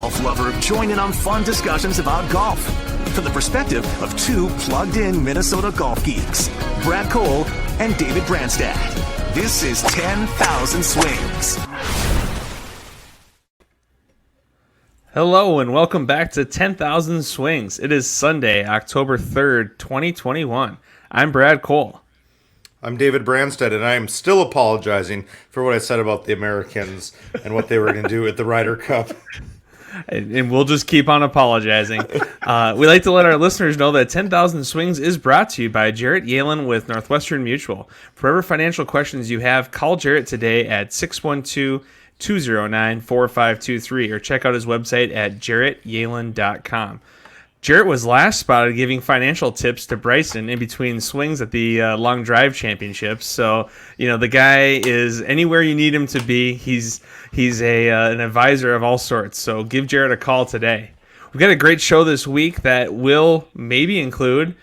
golf lover, join in on fun discussions about golf from the perspective of two plugged-in Minnesota golf geeks, Brad Cole and David Branstad. This is 10,000 Swings. Hello and welcome back to 10,000 Swings. It is Sunday, October 3rd, 2021. I'm Brad Cole. I'm David Branstad, and I am still apologizing for what I said about the Americans and what they were going to do at the Ryder Cup. And we'll just keep on apologizing. We like to let our listeners know that 10,000 Swings is brought to you by Jarrett Yehlen with Northwestern Mutual. For whatever financial questions you have, call Jarrett today at 612-209-4523 or check out his website at jarrettyehlen.com. Jarrett was last spotted giving financial tips to Bryson in between swings at the Long Drive Championship. So, the guy is anywhere you need him to be. He's an advisor of all sorts. So give Jarrett a call today. We've got a great show this week that will maybe include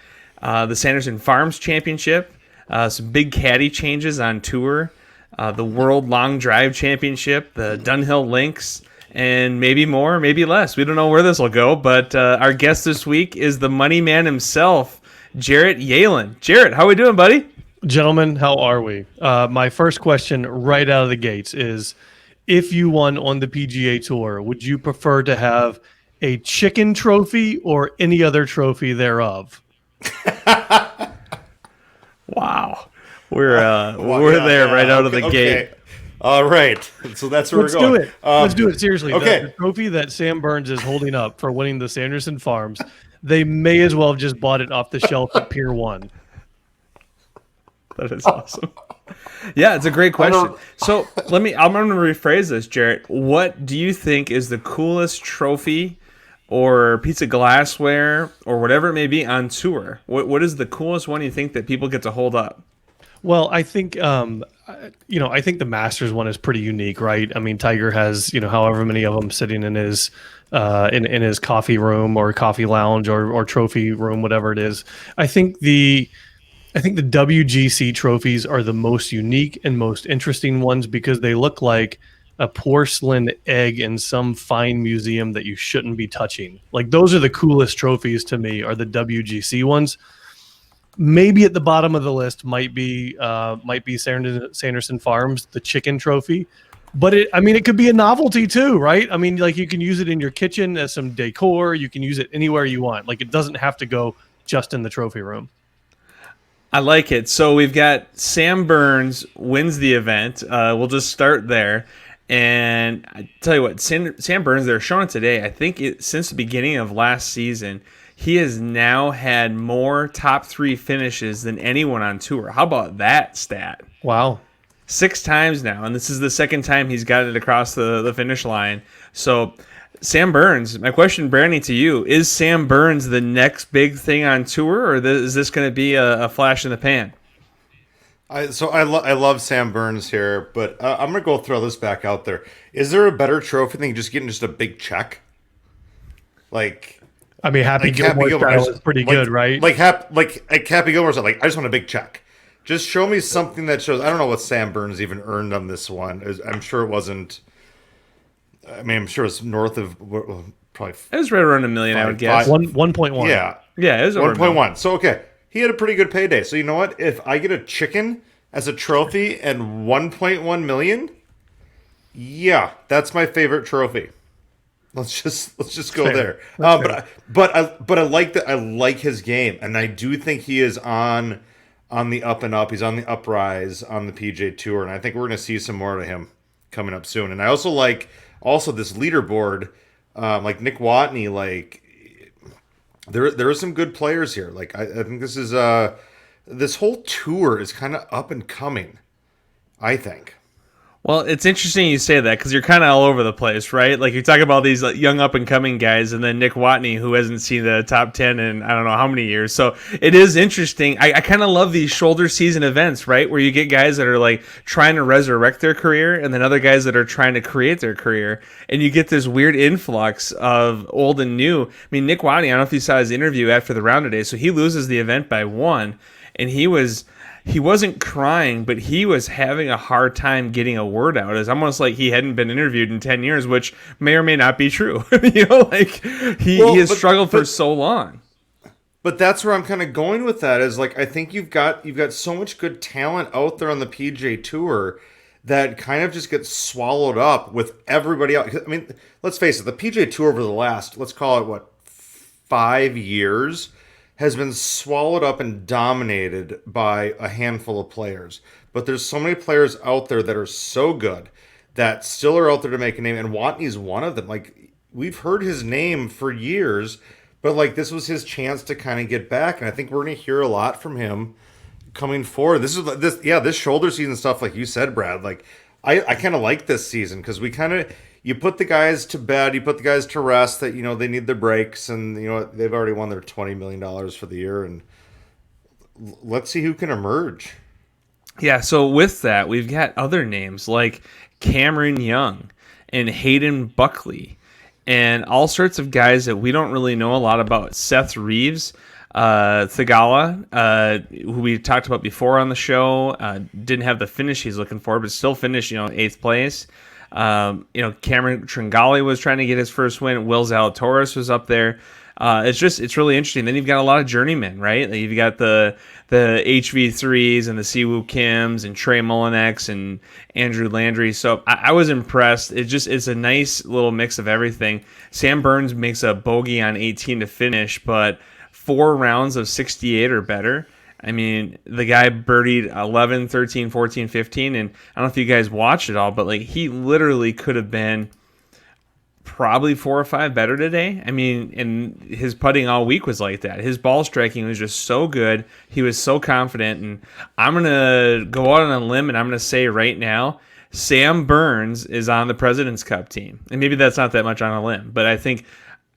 the Sanderson Farms Championship, some big caddy changes on tour, the World Long Drive Championship, the Dunhill Links, and maybe more, maybe less. We don't know where this will go, but our guest this week is the money man himself, Jarrett Yehlen. Jarrett, how we doing, buddy? Gentlemen, how are we? My first question right out of the gates is, if you won on the PGA Tour, would you prefer to have a chicken trophy or any other trophy thereof? Wow. We're there right out of the gate. All right, so that's where we're going. Let's do it seriously. Okay. The trophy that Sam Burns is holding up for winning the Sanderson Farms, they may as well have just bought it off the shelf at Pier 1. That is awesome. Yeah, it's a great question. So I'm going to rephrase this, Jarrett. What do you think is the coolest trophy or piece of glassware or whatever it may be on tour? What is the coolest one you think that people get to hold up? Well, I think I think the Masters one is pretty unique, right? I mean, Tiger has however many of them sitting in his in his coffee room or coffee lounge or trophy room, whatever it is. I think the WGC trophies are the most unique and most interesting ones because they look like a porcelain egg in some fine museum that you shouldn't be touching. Like, those are the coolest trophies to me, are the WGC ones. Maybe at the bottom of the list might be Sanderson Farms, the chicken trophy. But it could be a novelty too, right? I mean, like, you can use it in your kitchen as some decor. You can use it anywhere you want. Like, it doesn't have to go just in the trophy room. I like it. So we've got Sam Burns wins the event. We'll just start there. And I tell you what, Sam Burns, they're showing it today. I think since the beginning of last season, he has now had more top 3 finishes than anyone on tour. How about that stat? Wow. 6 times now, and this is the second time he's got it across the finish line. So Sam Burns, my question, Brandy, to you, is Sam Burns the next big thing on tour, or is this going to be a flash in the pan? I love Sam Burns here, but I'm going to go throw this back out there. Is there a better trophy than just getting just a big check? Happy Gilmore style is pretty good, right? Happy Gilmore's like, I just want a big check. Just show me something that shows. I don't know what Sam Burns even earned on this one. I'm sure it wasn't. I'm sure it's north of probably. It was right around $1 million, I would guess. 1.1. Yeah, it was 1.1. So he had a pretty good payday. So you know what? If I get a chicken as a trophy and 1.1 million, yeah, that's my favorite trophy. Let's just go there. But I like that. I like his game, and I do think he is on the up and up. He's on the uprise on the PGA Tour, and I think we're going to see some more of him coming up soon. And I also like this leaderboard, like Nick Watney. Like, there are some good players here. Like, I think this is this whole tour is kind of up and coming, I think. Well, it's interesting you say that because you're kind of all over the place, right? Like, you talk about these young up-and-coming guys, and then Nick Watney, who hasn't seen the top 10 in I don't know how many years. So it is interesting. I kind of love these shoulder season events, right, where you get guys that are, like, trying to resurrect their career and then other guys that are trying to create their career. And you get this weird influx of old and new. I mean, Nick Watney, I don't know if you saw his interview after the round today, so he loses the event by 1, and he was he wasn't crying, but he was having a hard time getting a word out. It's almost like he hadn't been interviewed in 10 years, which may or may not be true. Like he has struggled for so long. But that's where I'm kind of going with that is like, I think you've got so much good talent out there on the PGA Tour that kind of just gets swallowed up with everybody else. I mean, let's face it, the PGA Tour over the last, let's call it 5 years has been swallowed up and dominated by a handful of players. But there's so many players out there that are so good that still are out there to make a name, and Watney's one of them. Like, we've heard his name for years, but like this was his chance to kind of get back, and I think we're going to hear a lot from him coming forward. This shoulder season stuff, like you said, Brad. Like I kind of like this season because you put the guys to bed, you put the guys to rest that they need their breaks, and they've already won their $20 million for the year, and let's see who can emerge. Yeah. So with that, we've got other names like Cameron Young and Hayden Buckley, and all sorts of guys that we don't really know a lot about. Seth Reeves, Thigala, who we talked about before on the show, didn't have the finish he's looking for, but still finished, 8th place. Cameron Tringali was trying to get his first win. Will Zalatoris was up there. It's really interesting. Then you've got a lot of journeymen, right? You've got the HV3s and the Siwoo Kims and Trey Mullinex and Andrew Landry. So I was impressed. It's a nice little mix of everything. Sam Burns makes a bogey on 18 to finish, but 4 rounds of 68 or better. I mean, the guy birdied 11, 13, 14, 15, and I don't know if you guys watched it all, but like he literally could have been probably 4 or 5 better today. I mean, and his putting all week was like that. His ball striking was just so good. He was so confident, and I'm going to go out on a limb, and I'm going to say right now, Sam Burns is on the President's Cup team. And maybe that's not that much on a limb, but I think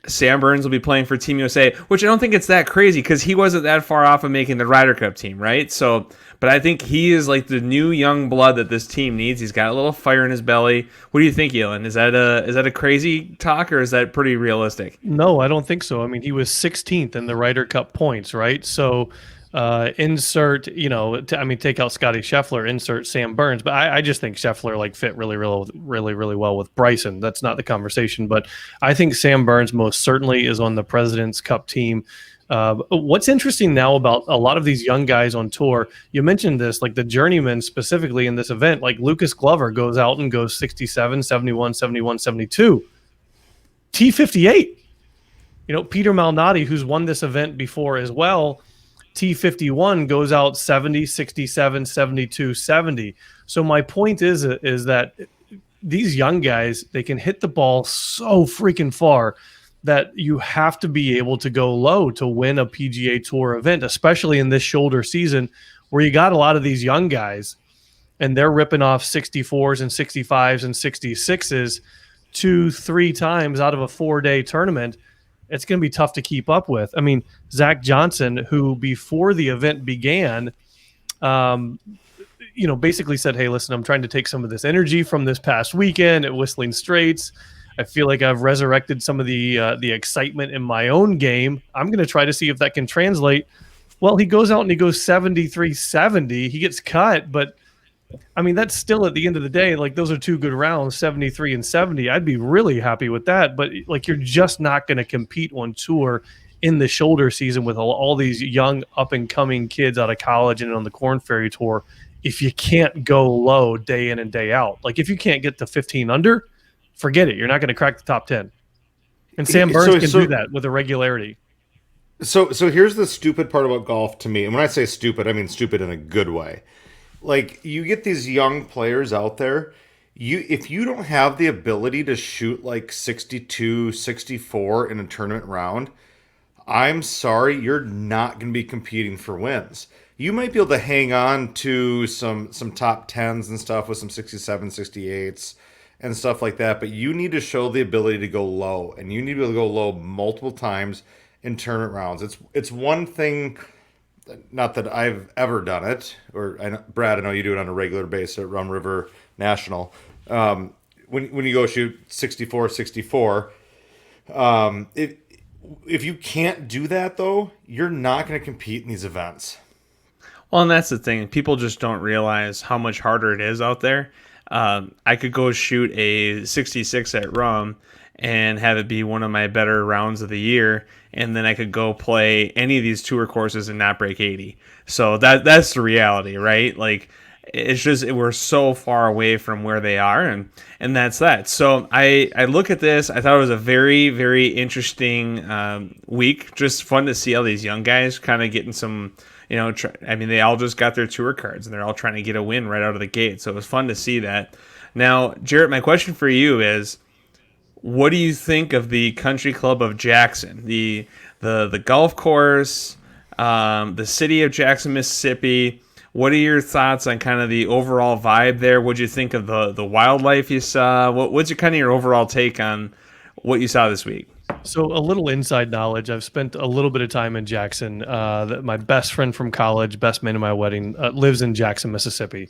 Sam Burns will be playing for Team USA, which I don't think it's that crazy because he wasn't that far off of making the Ryder Cup team, right? So, but I think he is like the new young blood that this team needs. He's got a little fire in his belly. What do you think, Yehlen? Is that a crazy talk, or is that pretty realistic? No, I don't think so. I mean, he was 16th in the Ryder Cup points, right? So insert, take out Scotty Scheffler, insert Sam Burns. But I just think Scheffler fit really well with Bryson. That's not the conversation. But I think Sam Burns most certainly is on the President's Cup team. What's interesting now about a lot of these young guys on tour, you mentioned this, like the journeymen specifically in this event, like Lucas Glover goes out and goes 67, 71, 71, 72. T58. Peter Malnati, who's won this event before as well, T51 goes out 70, 67, 72, 70. So my point is that these young guys, they can hit the ball so freaking far that you have to be able to go low to win a PGA Tour event, especially in this shoulder season where you got a lot of these young guys and they're ripping off 64s and 65s and 66s 2-3 times out of a 4-day tournament. It's going to be tough to keep up with. I mean, Zach Johnson, who before the event began, basically said, hey, listen, I'm trying to take some of this energy from this past weekend at Whistling Straits. I feel like I've resurrected some of the excitement in my own game. I'm going to try to see if that can translate. Well, he goes out and he goes 73-70. He gets cut, but I mean, that's still at the end of the day, like those are 2 good rounds, 73 and 70. I'd be really happy with that. But like, you're just not going to compete on tour in the shoulder season with all these young up and coming kids out of college and on the Korn Ferry Tour if you can't go low day in and day out. Like if you can't get to 15 under, forget it. You're not going to crack the top 10. And Sam Burns can do that with a regularity. So here's the stupid part about golf to me. And when I say stupid, I mean stupid in a good way. Like, you get these young players out there, if you don't have the ability to shoot like 62, 64 in a tournament round, I'm sorry, you're not going to be competing for wins. You might be able to hang on to some top 10s and stuff with some 67, 68s and stuff like that, but you need to show the ability to go low, and you need to be able to go low multiple times in tournament rounds. It's one thing... Not that I've ever done it, Brad, I know you do it on a regular basis at Rum River National. When you go shoot 64, 64, if you can't do that, though, you're not going to compete in these events. Well, and that's the thing. People just don't realize how much harder it is out there. I could go shoot a 66 at Rum and have it be one of my better rounds of the year, and then I could go play any of these tour courses and not break 80. So that's the reality, right? Like, it's just we're so far away from where they are, and that's that. So I look at this. I thought it was a very, very interesting week. Just fun to see all these young guys kind of getting some. They all just got their tour cards, and they're all trying to get a win right out of the gate. So it was fun to see that. Now, Jarrett, my question for you is, what do you think of the Country Club of Jackson, the golf course, the city of Jackson, Mississippi? What are your thoughts on kind of the overall vibe there? What'd you think of the wildlife you saw? What's your overall take on what you saw this week? So a little inside knowledge. I've spent a little bit of time in Jackson. My best friend from college, best man in my wedding, lives in Jackson, Mississippi.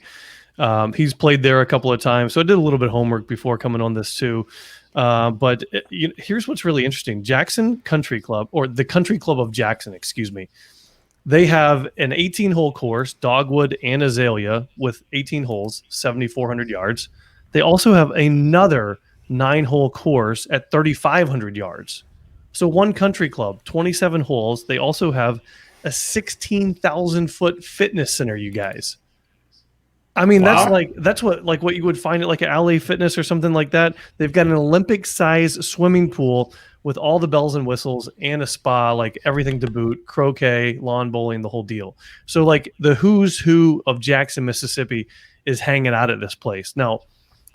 He's played there a couple of times. So I did a little bit of homework before coming on this too. But here's what's really interesting. Jackson Country Club, or the Country Club of Jackson, excuse me. They have an 18-hole course, Dogwood and Azalea, with 18 holes, 7,400 yards. They also have another 9-hole course at 3,500 yards. So one country club, 27 holes. They also have a 16,000-foot fitness center, you guys. I mean, wow. that's what you would find at like an LA Fitness or something like that. They've got an Olympic-size swimming pool with all the bells and whistles and a spa, like everything to boot, croquet, lawn bowling, the whole deal. So like the who's who of Jackson, Mississippi is hanging out at this place. Now,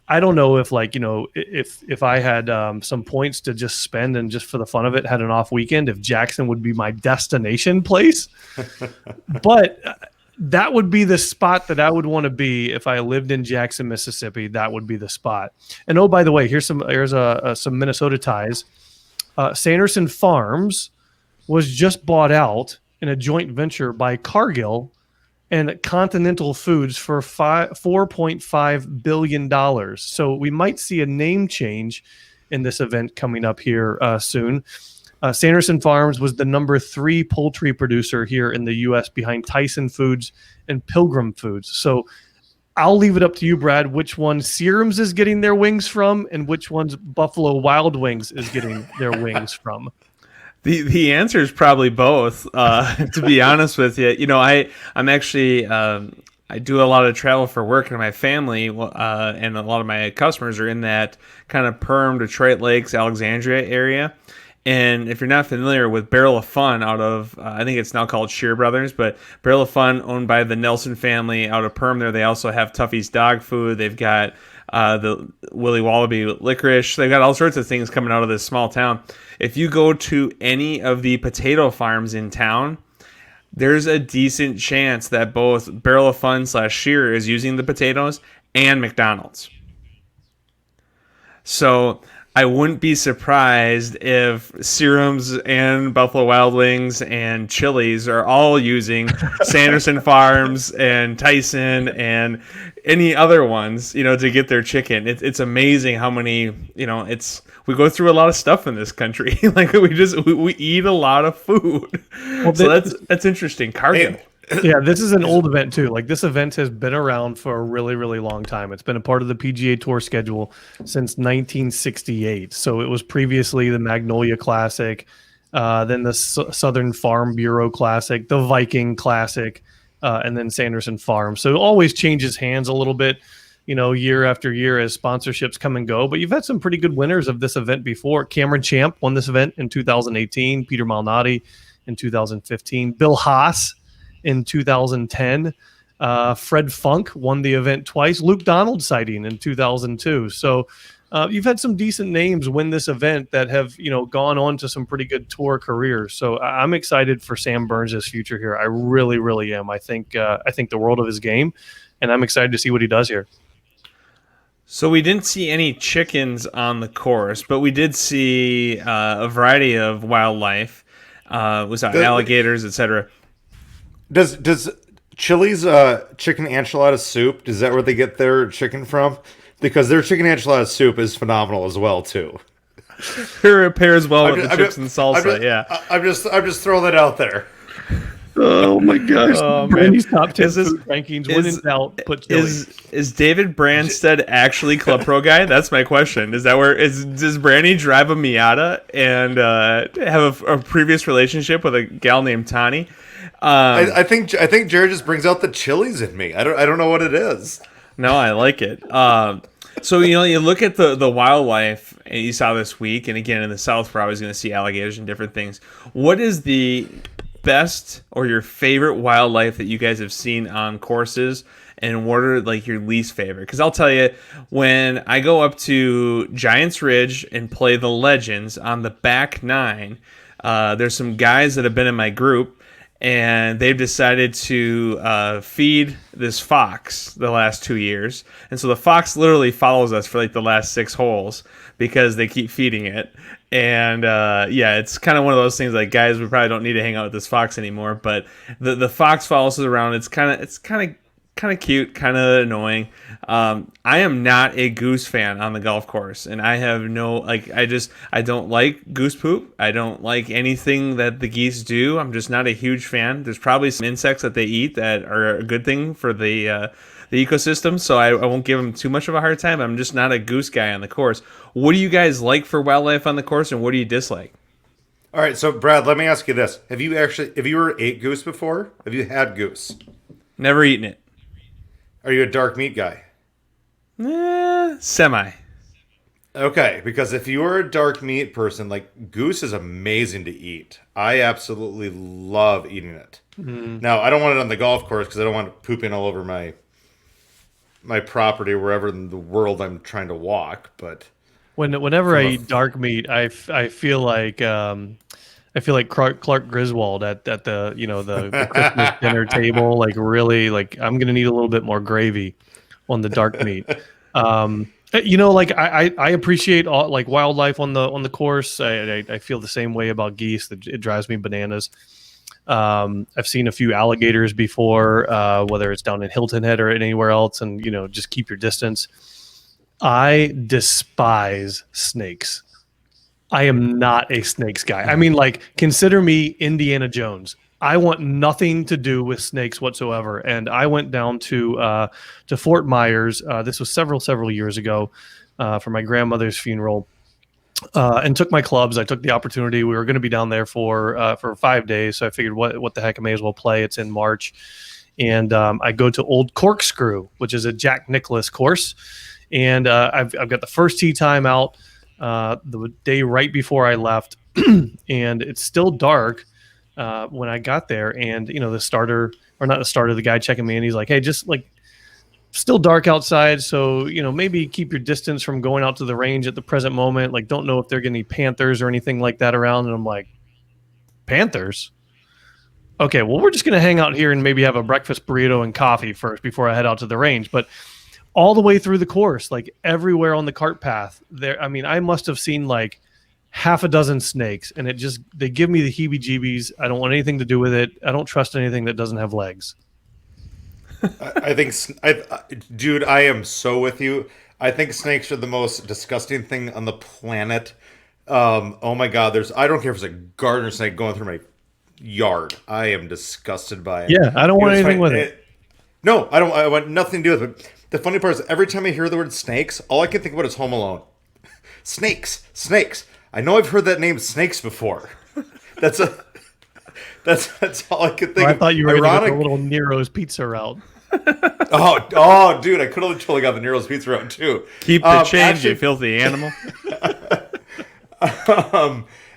I don't know if if I had some points to just spend and just for the fun of it had an off weekend, if Jackson would be my destination place. But that would be the spot that I would want to be if I lived in Jackson, Mississippi. That would be the spot. And oh, by the way, here's some Minnesota ties. Sanderson Farms was just bought out in a joint venture by Cargill and Continental Foods for $4.5 billion. So we might see a name change in this event coming up here soon. Sanderson Farms was the number 3 poultry producer here in the U.S. behind Tyson Foods and Pilgrim Foods. So I'll leave it up to you, Brad, which one Serums is getting their wings from and which one's Buffalo Wild Wings is getting their wings from. The answer is probably both, to be honest with you. I'm actually I do a lot of travel for work, and my family and a lot of my customers are in that kind of Perm, Detroit Lakes, Alexandria area. And if you're not familiar with Barrel of Fun out of, I think it's now called Shear Brothers, but Barrel of Fun owned by the Nelson family out of Perm there. They also have Tuffy's dog food. They've got the Willy Wallaby licorice. They've got all sorts of things coming out of this small town. If you go to any of the potato farms in town, there's a decent chance that both Barrel of Fun / Shear is using the potatoes and McDonald's. So I wouldn't be surprised if Serums and Buffalo Wild Wings and Chili's are all using Sanderson Farms and Tyson and any other ones, to get their chicken. It's amazing how many, we go through a lot of stuff in this country. Like we eat a lot of food. Well, so that's interesting. Cargill. Yeah, this is an old event too. Like this event has been around for a really, really long time. It's been a part of the PGA Tour schedule since 1968. So it was previously the Magnolia Classic, then the Southern Farm Bureau Classic, the Viking Classic, and then Sanderson Farms. So it always changes hands a little bit, year after year as sponsorships come and go. But you've had some pretty good winners of this event before. Cameron Champ won this event in 2018. Peter Malnati in 2015. Bill Haas in 2010. Fred Funk won the event twice. Luke Donald sighting in 2002. So you've had some decent names win this event that have, gone on to some pretty good tour careers. So I'm excited for Sam Burns' future here. I really, really am. I think the world of his game, and I'm excited to see what he does here. So we didn't see any chickens on the course, but we did see a variety of wildlife. Was alligators, etc. Does Chili's chicken enchilada soup, is that where they get their chicken from? Because their chicken enchilada soup is phenomenal as well too. It pairs well with the chips and salsa. I'm just throwing that out there. Oh my gosh! Oh, man. Brandy's top 10 Is this- food rankings. When in doubt, put chili. Is David Branstad actually Club Pro guy? That's my question. Is that where does Brandy drive a Miata and have a previous relationship with a gal named Tani? I think Jared just brings out the chilies in me. I don't know what it is. No, I like it. So you look at the wildlife you saw this week, and again in the South, we're always going to see alligators and different things. What is the best or your favorite wildlife that you guys have seen on courses, and what are like your least favorite? Because I'll tell you, when I go up to Giants Ridge and play the Legends on the back nine, there's some guys that have been in my group, and they've decided to feed this fox the last 2 years. And so the fox literally follows us for like the last 6 holes because they keep feeding it. And it's kind of one of those things like, guys, we probably don't need to hang out with this fox anymore. But the fox follows us around. It's kind of cute, kind of annoying. I am not a goose fan on the golf course, and I have I don't like goose poop. I don't like anything that the geese do. I'm just not a huge fan. There's probably some insects that they eat that are a good thing for the ecosystem, so I won't give them too much of a hard time. I'm just not a goose guy on the course. What do you guys like for wildlife on the course, and what do you dislike? All right, so Brad, let me ask you this: have you ever ate goose before? Have you had goose? Never eaten it. Are you a dark meat guy? Semi. Okay, because if you are a dark meat person, like goose is amazing to eat. I absolutely love eating it. Mm-hmm. Now, I don't want it on the golf course because I don't want it pooping all over my property, wherever in the world I'm trying to walk. But whenever I eat dark meat, I feel like Clark Griswold at the the Christmas dinner table. Like really, like I'm gonna need a little bit more gravy on the dark meat. I appreciate all like wildlife on the course. I feel the same way about geese. It drives me bananas. I've seen a few alligators before, whether it's down in Hilton Head or anywhere else, and just keep your distance. I despise snakes. I am not a snakes guy. I mean, like, consider me Indiana Jones. I want nothing to do with snakes whatsoever. And I went down to Fort Myers. This was several years ago for my grandmother's funeral, and took my clubs. I took the opportunity. We were going to be down there for 5 days, so I figured, what the heck, I may as well play. It's in March, and I go to Old Corkscrew, which is a Jack Nicklaus course, and I've got the first tee time out the day right before I left, and it's still dark when I got there, and the guy checking me in, he's like, hey, just like still dark outside, so maybe keep your distance from going out to the range at the present moment. Like, don't know if there are any panthers or anything like that around. And I'm like, panthers? Okay, well, we're just gonna hang out here and maybe have a breakfast burrito and coffee first before I head out to the range. But all the way through the course, like everywhere on the cart path there, I mean, I must have seen like half a dozen snakes, and they give me the heebie-jeebies. I don't want anything to do with it. I don't trust anything that doesn't have legs. Dude, I am so with you. I think snakes are the most disgusting thing on the planet. Oh my God, I don't care if it's a garter snake going through my yard. I am disgusted by it. Yeah, I don't want anything with it. No, I don't. I want nothing to do with it. The funny part is, every time I hear the word snakes, all I can think about is Home Alone. Snakes. I know I've heard that name, snakes, before. That's all I could think. I of. thought you were going to go a little Nero's Pizza route. Oh, dude, I could have totally got the Nero's Pizza route too. Keep the change, you filthy animal.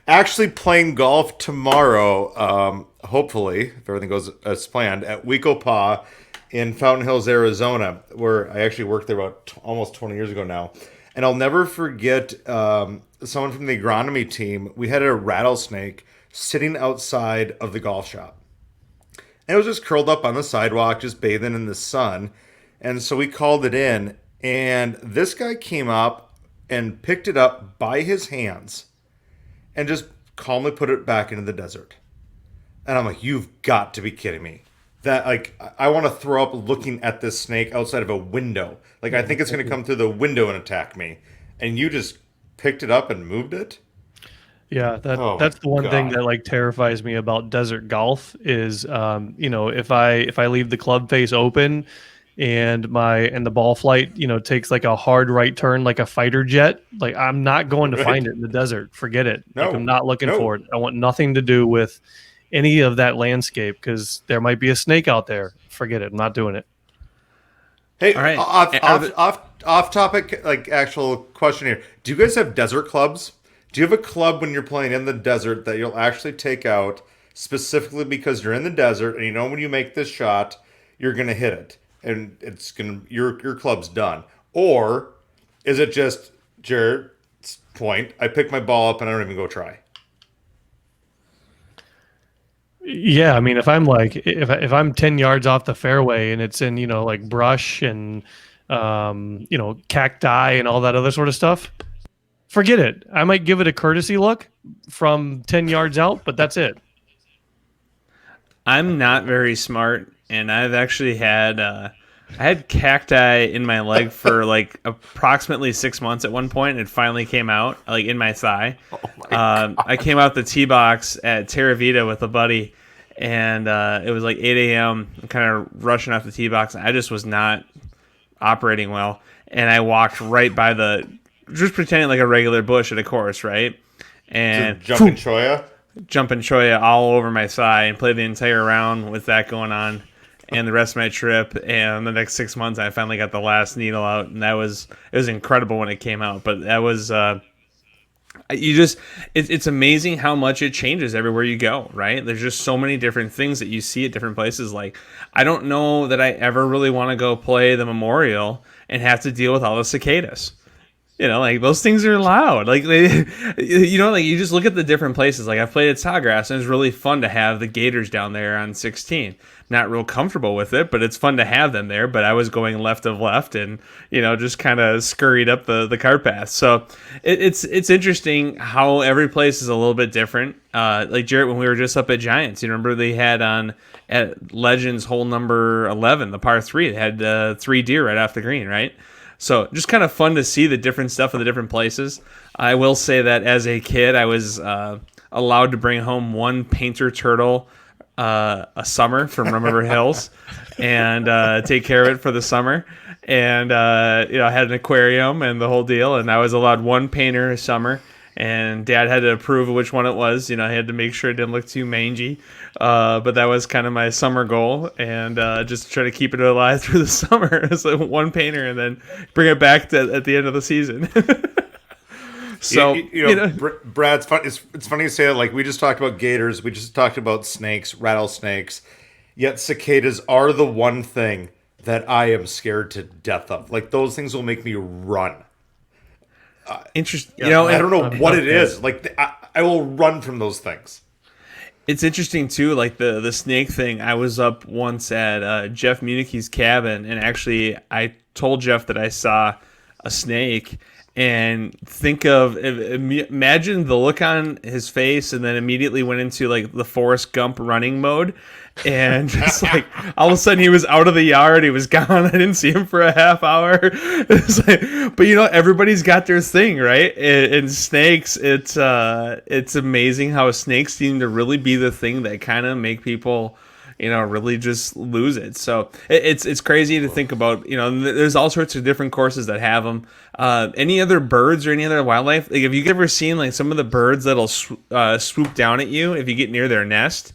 Actually playing golf tomorrow, hopefully, if everything goes as planned, at Wekopa in Fountain Hills, Arizona, where I actually worked there about almost 20 years ago now. And I'll never forget someone from the agronomy team. We had a rattlesnake sitting outside of the golf shop. And it was just curled up on the sidewalk, just bathing in the sun. And so we called it in. And this guy came up and picked it up by his hands and just calmly put it back into the desert. And I'm like, you've got to be kidding me. That, like, I want to throw up looking at this snake outside of a window. Like, I think it's going to come through the window and attack me. And you just picked it up and moved it? Yeah, Oh that's the my one thing God. that like terrifies me about desert golf is if I leave the club face open and the ball flight, takes like a hard right turn like a fighter jet, like I'm not going to Right? find it in the desert. Forget it. Like I'm No, not looking no. for it. I want nothing to do with any of that landscape because there might be a snake out there. Forget it. I'm not doing it. Hey, All right. off Are off off off topic, like actual question here. Do you guys have desert clubs? Do you have a club when you're playing in the desert that you'll actually take out specifically because you're in the desert and you know when you make this shot, you're gonna hit it and it's gonna your club's done? Or is it just Jared's point? I pick my ball up and I don't even go try. Yeah, I mean, if I'm 10 yards off the fairway and it's in like brush and cacti and all that other sort of stuff, forget it. I might give it a courtesy look from 10 yards out, but that's it. I'm not very smart, and I've actually had I had cacti in my leg for like approximately 6 months at one point, and it finally came out like in my thigh. I came out the tee box at Terra Vita with a buddy, and it was like 8 a.m. I'm kind of rushing off the tee box, and I just was not operating well, and I walked right by just pretending like a regular bush at a course, right? And Jumping Choya. jumping Choya all over my thigh and played the entire round with that going on and the rest of my trip. And the next 6 months, I finally got the last needle out, and it was incredible when it came out. But that was it's amazing how much it changes everywhere you go, right? There's just so many different things that you see at different places. Like, I don't know that I ever really want to go play the Memorial and have to deal with all the cicadas. Like those things are loud. Like you just look at the different places. Like I've played at Sawgrass, and it's really fun to have the Gators down there on 16. Not real comfortable with it, but it's fun to have them there. But I was going left of left, and just kind of scurried up the cart path. So it's interesting how every place is a little bit different. Like Jarrett, when we were just up at Giants, you remember they had at Legends hole number 11, the par 3, they had 3 deer right off the green, right? So just kind of fun to see the different stuff in the different places. I will say that as a kid, I was allowed to bring home one painter turtle a summer from Rum River Hills and take care of it for the summer. And I had an aquarium and the whole deal. And I was allowed one painter a summer. And Dad had to approve which one it was. I had to make sure it didn't look too mangy. But that was kind of my summer goal, and just try to keep it alive through the summer. It's like one painter, and then bring it back at the end of the season. So, Brad, it's funny to say that. Like we just talked about gators, we just talked about snakes, rattlesnakes. Yet cicadas are the one thing that I am scared to death of. Like those things will make me run. Interesting. I don't know what it is. Like I will run from those things. It's interesting too, like the snake thing. I was up once at Jeff Munich's cabin, and actually I told Jeff that I saw a snake, and imagine the look on his face, and then immediately went into like the Forrest Gump running mode, and just like all of a sudden he was out of the yard, he was gone. I didn't see him for a half hour. It's like, but everybody's got their thing, right? And snakes, it's amazing how snakes seem to really be the thing that kind of make people really just lose it. So it's crazy to think about. There's all sorts of different courses that have them. Any other birds or any other wildlife? Like, have you ever seen like some of the birds that'll swoop down at you if you get near their nest?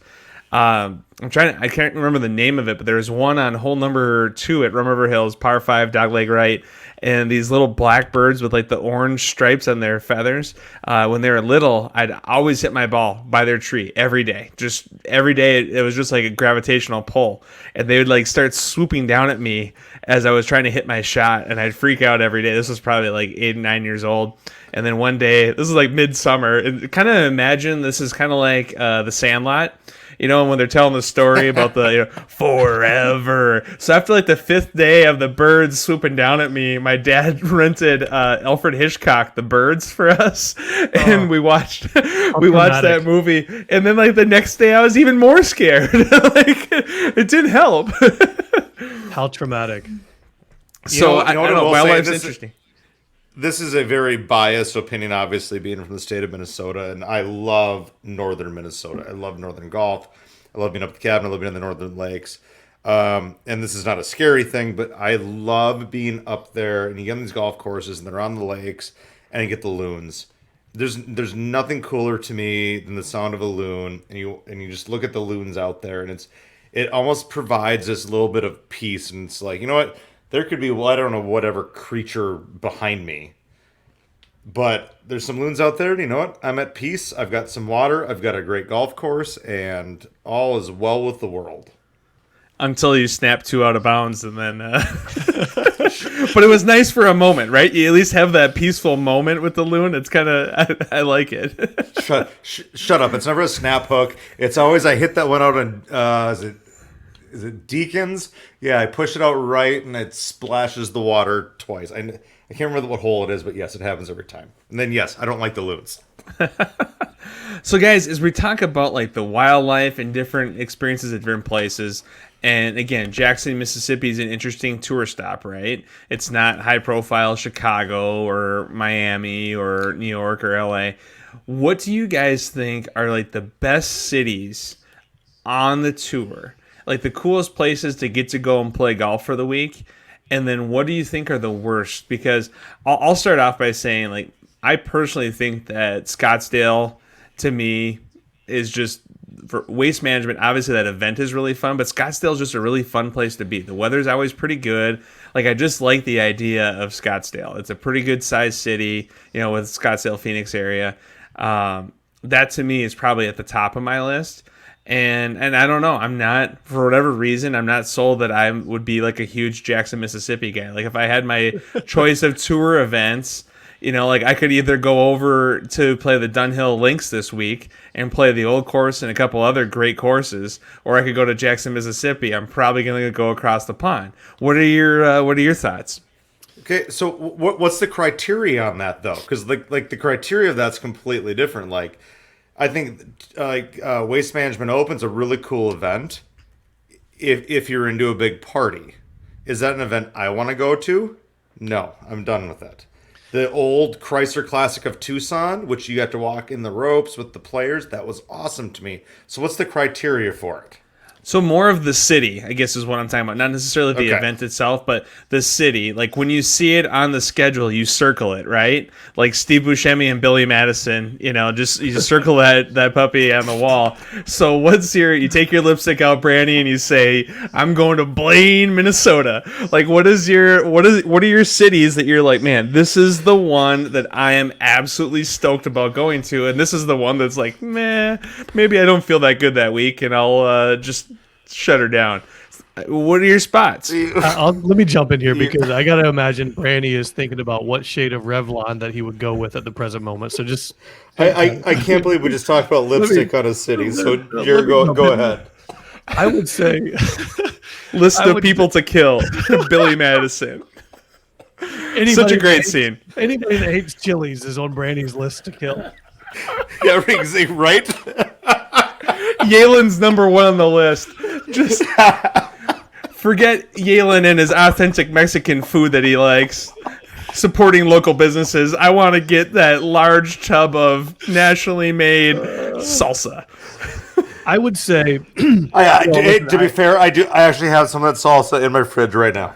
I can't remember the name of it, but there's one on hole number 2 at Rum River Hills, par 5, dogleg right. And these little black birds with like the orange stripes on their feathers. When they were little, I'd always hit my ball by their tree every day. Just every day, it was just like a gravitational pull. And they would like start swooping down at me as I was trying to hit my shot. And I'd freak out every day. This was probably like 8 and 9 years old. And then one day, this is like midsummer. And kind of imagine this is kind of like The Sandlot. When they're telling the story about the forever. So after like the 5th day of the birds swooping down at me, my dad rented Alfred Hitchcock, The Birds, for us, and we watched that movie. And then like the next day, I was even more scared. Like it didn't help. How traumatic. So I don't know. Wildlife's Interesting. this is a very biased opinion, obviously, being from the state of Minnesota, and I love northern Minnesota. I love northern golf. I love being up at the cabin. I love being in the northern lakes. And this is not a scary thing, but I love being up there, and you get on these golf courses, and they're on the lakes, and you get the loons. There's nothing cooler to me than the sound of a loon, and you just look at the loons out there, and it almost provides this little bit of peace, and it's like, you know what? There could be, well, I don't know, whatever creature behind me, but there's some loons out there, and you know what? I'm at peace. I've got some water. I've got a great golf course, and all is well with the world. Until you snap 2 out of bounds, and then but it was nice for a moment, right? You at least have that peaceful moment with the loon. It's kind of, I like it. Shut up. It's never a snap hook. It's always, I hit that one out on, is it Deacons? Yeah, I push it out right, and it splashes the water twice. I can't remember what hole it is, but yes, it happens every time. And then, yes, I don't like the loons. So, guys, as we talk about like the wildlife and different experiences at different places, and again, Jackson, Mississippi is an interesting tour stop, right? It's not high-profile Chicago or Miami or New York or LA. What do you guys think are like the best cities on the tour? Like the coolest places to get to go and play golf for the week? And then what do you think are the worst? Because I'll start off by saying, like, I personally think that Scottsdale, to me, is just, for waste management, obviously that event is really fun, but Scottsdale is just a really fun place to be. The weather's always pretty good. Like, I just like the idea of Scottsdale. It's a pretty good sized city, you know, with Scottsdale, Phoenix area. That to me is probably at the top of my list. And I don't know, I'm not, for whatever reason, I'm not sold that I would be like a huge Jackson, Mississippi guy. Like if I had my choice of tour events, you know, like I could either go over to play the Dunhill Links this week and play the old course and a couple other great courses, or I could go to Jackson, Mississippi. I'm probably going to go across the pond. What are your thoughts? Okay, so what's the criteria on that though? Because like the criteria of that's completely different. Like I think Waste Management Open's a really cool event if you're into a big party. Is that an event I want to go to? No, I'm done with it. The old Chrysler Classic of Tucson, which you got to walk in the ropes with the players, that was awesome to me. So what's the criteria for it? So more of the city, I guess, is what I'm talking about. Not necessarily the event itself, but the city. Like when you see it on the schedule, you circle it, right? Like Steve Buscemi and Billy Madison, you know, you just circle that puppy on the wall. So you take your lipstick out, Brandy, and you say, "I'm going to Blaine, Minnesota." Like, what are your cities that you're like, man, this is the one that I am absolutely stoked about going to, and this is the one that's like, meh, maybe I don't feel that good that week, and I'll just shut her down. What are your spots? Let me jump in here because I got to imagine Brandy is thinking about what shade of Revlon that he would go with at the present moment. So just... I can't believe we just talked about lipstick on a city. So, Jared, go ahead. I would say... List of people to kill. Billy Madison. Such a great scene. Anybody that hates Chili's is on Brandy's list to kill. Yeah, right? Yehlen's number one on the list. Just forget Yehlen and his authentic Mexican food that he likes. Supporting local businesses. I want to get that large tub of nationally made salsa. I would say... to be fair, I actually have some of that salsa in my fridge right now.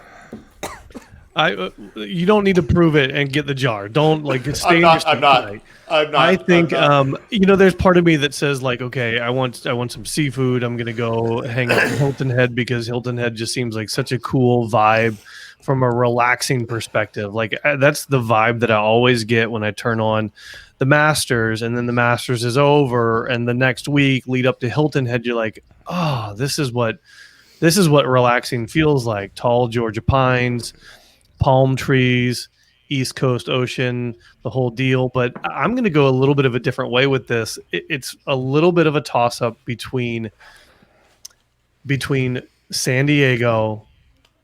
You don't need to prove it and get the jar. Don't stay. I'm not. I think there's part of me that says like, okay, I want some seafood. I'm gonna go hang out in Hilton Head because Hilton Head just seems like such a cool vibe from a relaxing perspective. Like that's the vibe that I always get when I turn on the Masters, and then the Masters is over, and the next week lead up to Hilton Head, you're like, oh, this is what relaxing feels like. Tall Georgia pines, palm trees, East Coast ocean, the whole deal. But I'm going to go a little bit of a different way with this. It's a little bit of a toss-up between San Diego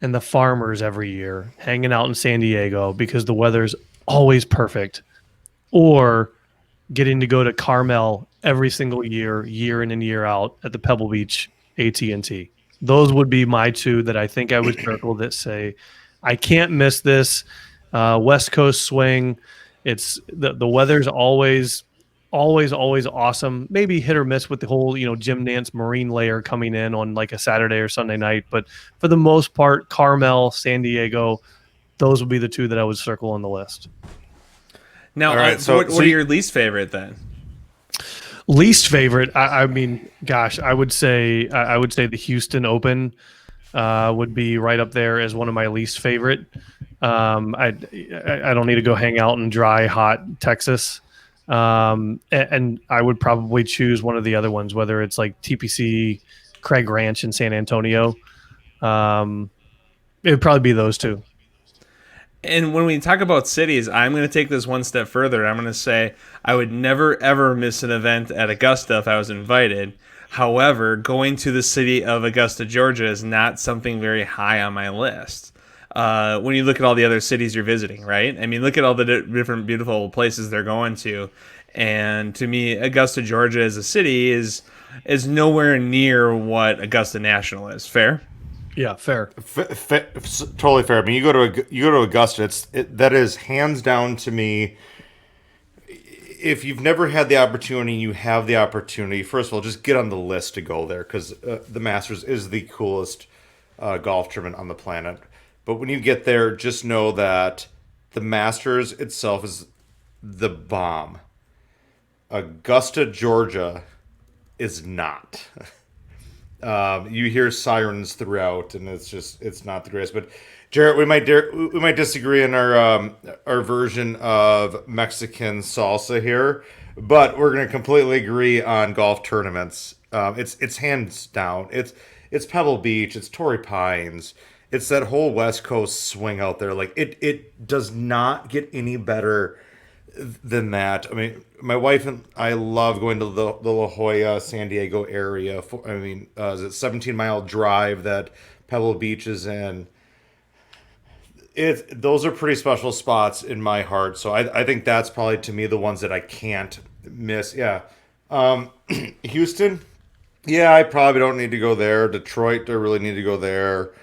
and the Farmers every year, hanging out in San Diego because the weather's always perfect, or getting to go to Carmel every single year in and year out at the Pebble Beach AT&T. Those would be my two that I think I would circle that say, I can't miss this. West Coast swing. It's the weather's always awesome. Maybe hit or miss with the whole, Jim Nantz marine layer coming in on like a Saturday or Sunday night. But for the most part, Carmel, San Diego, those would be the two that I would circle on the list. Now, All right, what are your least favorite then? Least favorite, I mean, gosh, I would say the Houston Open would be right up there as one of my least favorite. I don't need to go hang out in dry, hot Texas. And I would probably choose one of the other ones, whether it's like TPC, Craig Ranch in San Antonio. It would probably be those two. And when we talk about cities, I'm going to take this one step further. I'm going to say I would never, ever miss an event at Augusta if I was invited. However, going to the city of Augusta, Georgia is not something very high on my list. When you look at all the other cities you're visiting, right? I mean, look at all the different beautiful places they're going to. And to me, Augusta, Georgia as a city is nowhere near what Augusta National is. Fair? Yeah, fair. Totally fair. I mean, you go to Augusta. That is hands down to me. If you've never had the opportunity, you have the opportunity. First of all, just get on the list to go there because the Masters is the coolest golf tournament on the planet. But when you get there, just know that the Masters itself is the bomb. Augusta, Georgia is not. You hear sirens throughout, and it's not the greatest. But Jarrett, we might disagree in our version of Mexican salsa here, but we're going to completely agree on golf tournaments. It's hands down. It's Pebble Beach. It's Torrey Pines. It's that whole West Coast swing out there. Like it does not get any better than that. I mean, my wife and I love going to the La Jolla, San Diego area. Is it 17-mile drive that Pebble Beach is in? Those are pretty special spots in my heart. So I think that's probably, to me, the ones that I can't miss. Yeah. Houston, yeah, I probably don't need to go there. Detroit, I really need to go there.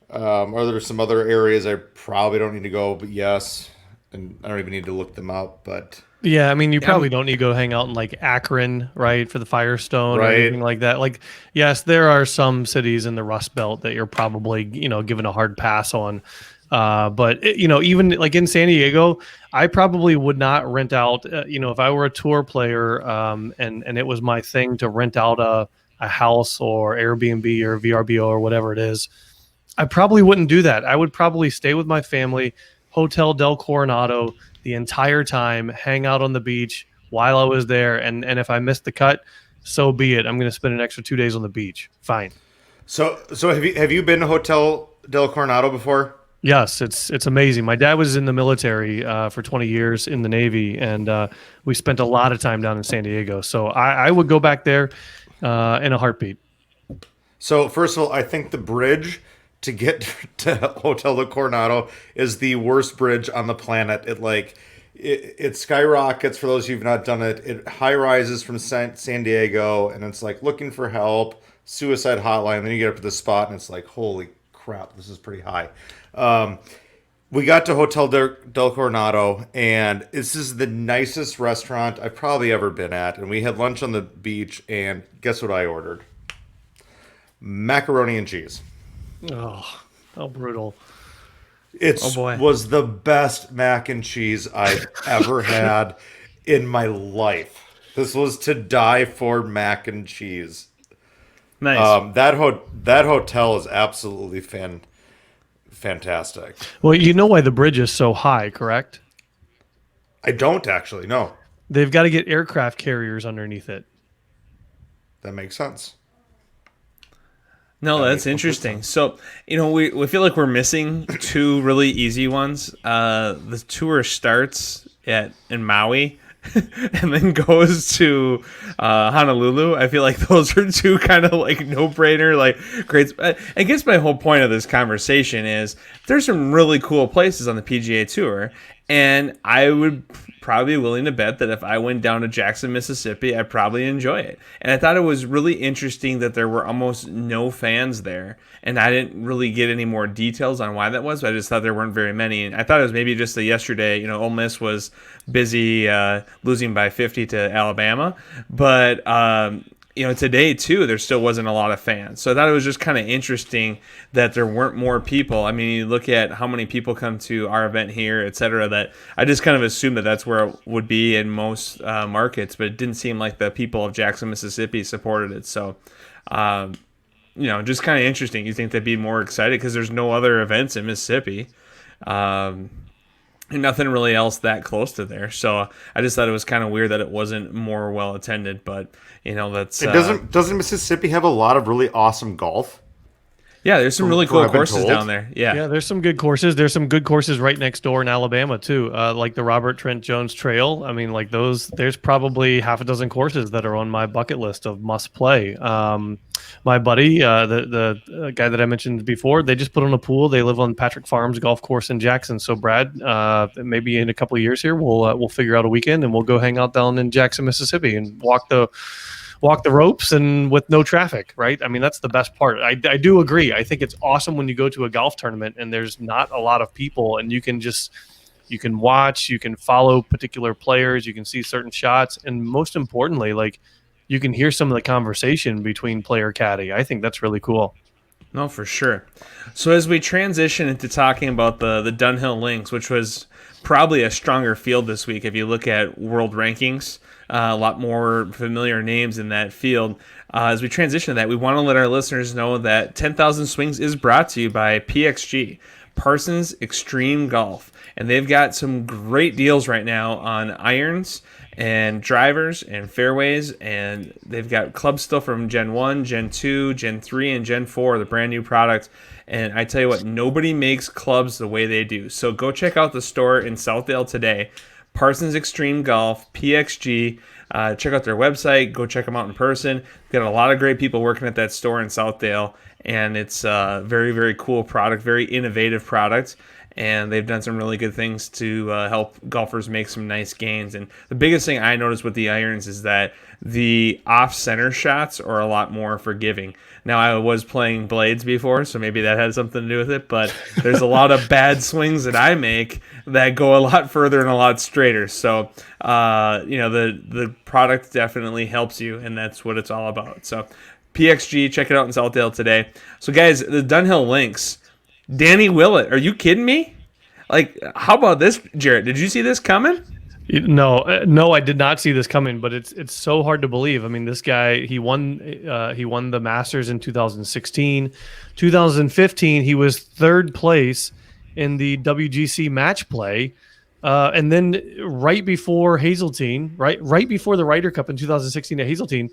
Are there some other areas I probably don't need to go? But yes. And I don't even need to look them up, but yeah, I mean, you probably don't need to go hang out in like Akron, right, for the Firestone or anything like that. Like, yes, there are some cities in the Rust Belt that you're probably, given a hard pass on. But even like in San Diego, I probably would not rent out, if I were a tour player, and it was my thing to rent out a house or Airbnb or VRBO or whatever it is, I probably wouldn't do that. I would probably stay with my family, Hotel Del Coronado the entire time, hang out on the beach while I was there, and if I missed the cut, so be it. I'm going to spend an extra 2 days on the beach. Fine. So have you been to Hotel Del Coronado before? Yes, it's amazing. My dad was in the military for 20 years in the Navy, and we spent a lot of time down in San Diego. So I would go back there in a heartbeat. So first of all, I think the bridge to get to Hotel Del Coronado is the worst bridge on the planet. It skyrockets. For those of you who've not done it, it high rises from San Diego, and it's like looking for help, suicide hotline. Then you get up to the spot, and it's like, holy crap, this is pretty high. We got to Hotel Del Coronado, and this is the nicest restaurant I've probably ever been at. And we had lunch on the beach, and guess what I ordered? Macaroni and cheese. Oh, how brutal. It was the best mac and cheese I've ever had in my life. This was to die for mac and cheese. Nice. That hotel is absolutely fantastic. Well, you know why the bridge is so high, correct? I don't actually, no. They've got to get aircraft carriers underneath it. That makes sense. No, that's interesting. So, we feel like we're missing two really easy ones. The tour starts in Maui and then goes to Honolulu. I feel like those are two kind of like no-brainer, like great. I guess my whole point of this conversation is there's some really cool places on the PGA Tour, And I would probably be willing to bet that if I went down to Jackson, Mississippi, I'd probably enjoy it. And I thought it was really interesting that there were almost no fans there. And I didn't really get any more details on why that was, but I just thought there weren't very many. And I thought it was maybe just that yesterday, Ole Miss was busy losing by 50 to Alabama. But today too, there still wasn't a lot of fans. So I thought it was just kind of interesting that there weren't more people. I mean, you look at how many people come to our event here, et cetera, that I just kind of assumed that that's where it would be in most markets, but it didn't seem like the people of Jackson, Mississippi supported it. So, just kind of interesting. You think they'd be more excited because there's no other events in Mississippi. Nothing really else that close to there. So I just thought it was kind of weird that it wasn't more well attended, but that's doesn't Mississippi have a lot of really awesome golf? Yeah, there's some really cool courses down there. Yeah, there's some good courses. There's some good courses right next door in Alabama too, like the Robert Trent Jones Trail. I mean, like those. There's probably half a dozen courses that are on my bucket list of must play. My buddy, the guy that I mentioned before, they just put on a pool. They live on Patrick Farms Golf Course in Jackson. So Brad, maybe in a couple of years here, we'll figure out a weekend and we'll go hang out down in Jackson, Mississippi, and walk the ropes and with no traffic, right? I mean, that's the best part. I do agree. I think it's awesome when you go to a golf tournament and there's not a lot of people and you can watch, you can follow particular players, you can see certain shots, and most importantly, like you can hear some of the conversation between player caddy. I think that's really cool. No, for sure. So as we transition into talking about the Dunhill Lynx, which was probably a stronger field this week if you look at world rankings, a lot more familiar names in that field. As we transition to that, we want to let our listeners know that 10,000 Swings is brought to you by PXG, Parsons Extreme Golf. And they've got some great deals right now on irons and drivers and fairways, and they've got clubs still from Gen 1, Gen 2, Gen 3, and Gen 4, the brand new product. And I tell you what, nobody makes clubs the way they do. So go check out the store in Southdale today, Parsons Extreme Golf, PXG. Check out their website. Go check them out in person. We've got a lot of great people working at that store in Southdale, and it's a very, very cool product, very innovative product. And they've done some really good things to help golfers make some nice gains. And the biggest thing I noticed with the irons is that the off-center shots are a lot more forgiving. Now, I was playing blades before, so maybe that had something to do with it, but there's a lot of bad swings that I make that go a lot further and a lot straighter. So, the product definitely helps you, and that's what it's all about. So, PXG, check it out in Southdale today. So, guys, the Dunhill Lynx, Danny Willett, are you kidding me? Like, how about this, Jarrett? Did you see this coming? No, I did not see this coming, but it's so hard to believe. I mean, this guy, he won the Masters in 2016. 2015, he was third place in the WGC match play. And then right before Hazeltine, right before the Ryder Cup in 2016 at Hazeltine,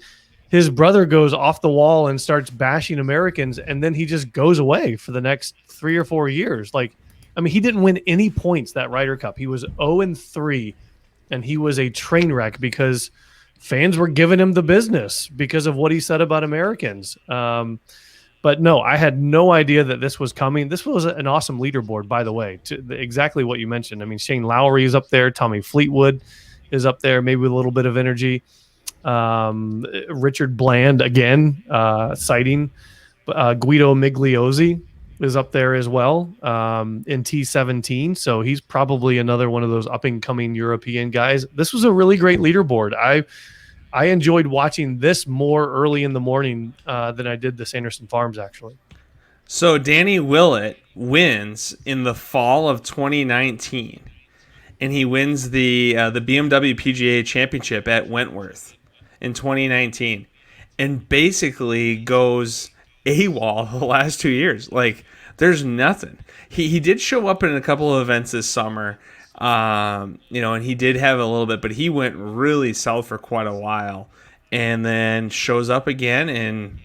his brother goes off the wall and starts bashing Americans, and then he just goes away for the next 3 or 4 years. Like, I mean, he didn't win any points that Ryder Cup. He was 0-3, and he was a train wreck because fans were giving him the business because of what he said about Americans. But no, I had no idea that this was coming. This was an awesome leaderboard, by the way, exactly what you mentioned. I mean, Shane Lowry is up there. Tommy Fleetwood is up there, maybe with a little bit of energy. Richard Bland again, citing Guido Migliozzi is up there as well in T17. So he's probably another one of those up and coming European guys. This was a really great leaderboard. I enjoyed watching this more early in the morning than I did the Sanderson Farms, actually. So Danny Willett wins in the fall of 2019, and he wins the BMW PGA Championship at Wentworth in 2019, and basically goes AWOL the last 2 years. Like, there's nothing. He did show up in a couple of events this summer, and he did have a little bit, but he went really south for quite a while, and then shows up again and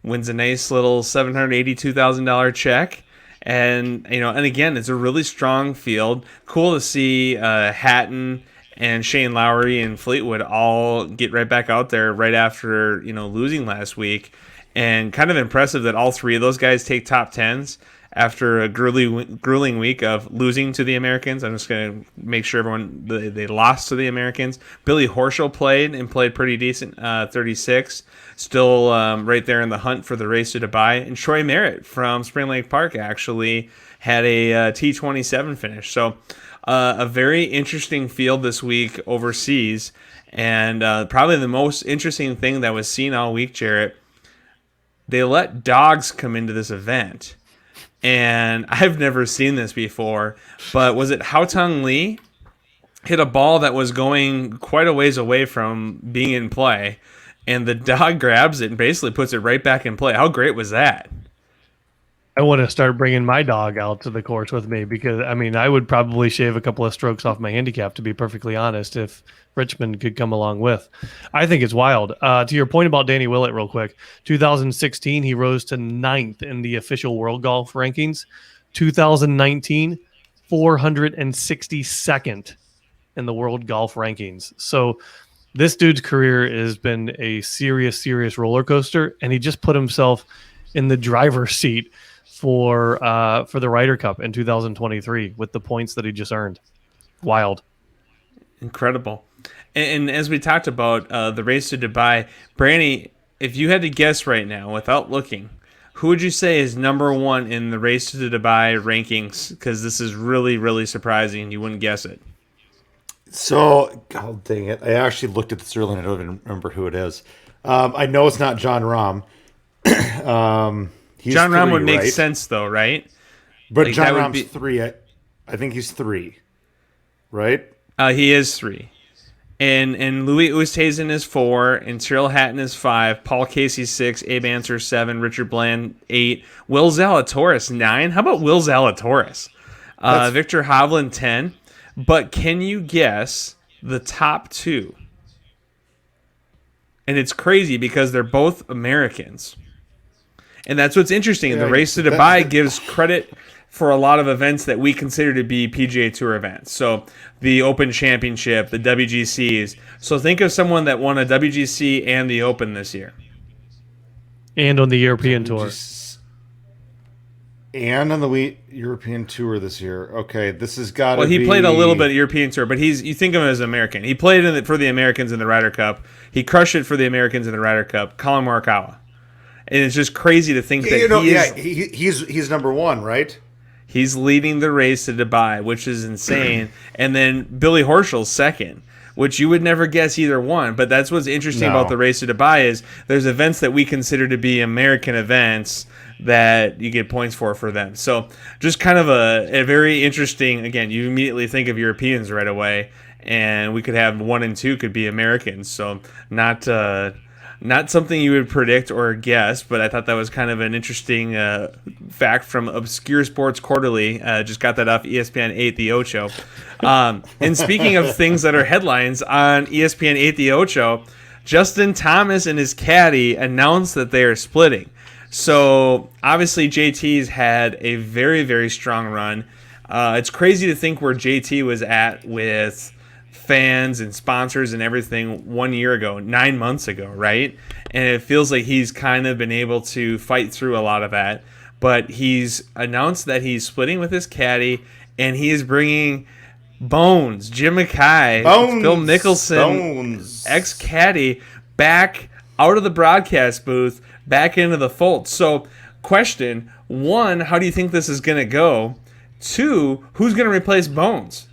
wins a nice little $782,000 check. And again, it's a really strong field. Cool to see Hatton and Shane Lowry and Fleetwood all get right back out there right after losing last week. And kind of impressive that all three of those guys take top 10s after a grueling week of losing to the Americans. I'm just going to make sure everyone, they lost to the Americans. Billy Horschel played pretty decent, 36. Still right there in the hunt for the race to Dubai. And Troy Merritt from Spring Lake Park actually had a T27 finish. So a very interesting field this week overseas. And probably the most interesting thing that was seen all week, Jarrett, they let dogs come into this event. And I've never seen this before, but was it Haotong Lee hit a ball that was going quite a ways away from being in play, and the dog grabs it and basically puts it right back in play. How great was that? I want to start bringing my dog out to the course with me because, I mean, I would probably shave a couple of strokes off my handicap, to be perfectly honest, if Richmond could come along with. I think it's wild. To your point about Danny Willett real quick, 2016, he rose to 9th in the official world golf rankings. 2019, 462nd in the world golf rankings. So this dude's career has been a serious roller coaster, and he just put himself in the driver's seat for the Ryder Cup in 2023 with the points that he just earned. Wild. Incredible. And as we talked about the race to Dubai, Brandy, if you had to guess right now without looking, who would you say is number one in the race to Dubai rankings? Because this is really surprising. You wouldn't guess it. So, God dang it. I actually looked at this earlier and I don't even remember who it is. I know it's not John Rahm. John Rahm would make sense, though, right? But like, John Rahm's 3. I think he's 3, right? He is 3. And Louis Oosthuizen is 4, and Cyril Hatton is 5, Paul Casey 6, Abe Answer 7, Richard Bland 8, Will Zalatoris 9. How about Will Zalatoris? Victor Hovland 10. But can you guess the top 2? And it's crazy because they're both Americans. And that's what's interesting. Yeah, the race to Dubai gives credit for a lot of events that we consider to be PGA Tour events. So the Open Championship, the WGCs. So think of someone that won a WGC and the Open this year. And on the European Tour. And on the European Tour this year. Okay, this has got to be... Well, he played a little bit of European Tour, but you think of him as American. He played for the Americans in the Ryder Cup. He crushed it for the Americans in the Ryder Cup. Colin Morikawa. And it's just crazy to think that he's number 1, right? He's leading the race to Dubai, which is insane. And then Billy Horschel's second, which you would never guess either one. But that's what's interesting about the race to Dubai is there's events that we consider to be American events that you get points for them. So just kind of a very interesting, again, you immediately think of Europeans right away, and we could have 1 and 2 could be Americans. So not something you would predict or guess, but I thought that was kind of an interesting fact from Obscure Sports Quarterly. Just got that off ESPN 8 The Ocho. And speaking of things that are headlines on ESPN 8 The Ocho, Justin Thomas and his caddy announced that they are splitting. So obviously JT's had a very strong run. It's crazy to think where JT was at with fans and sponsors and everything 1 year ago, 9 months ago, right? And it feels like he's kind of been able to fight through a lot of that. But he's announced that he's splitting with his caddy, and he is bringing Bones, Jim Mackay, Phil Mickelson, ex-caddy, back out of the broadcast booth, back into the fold. So, question, 1, how do you think this is going to go? 2, who's going to replace Bones?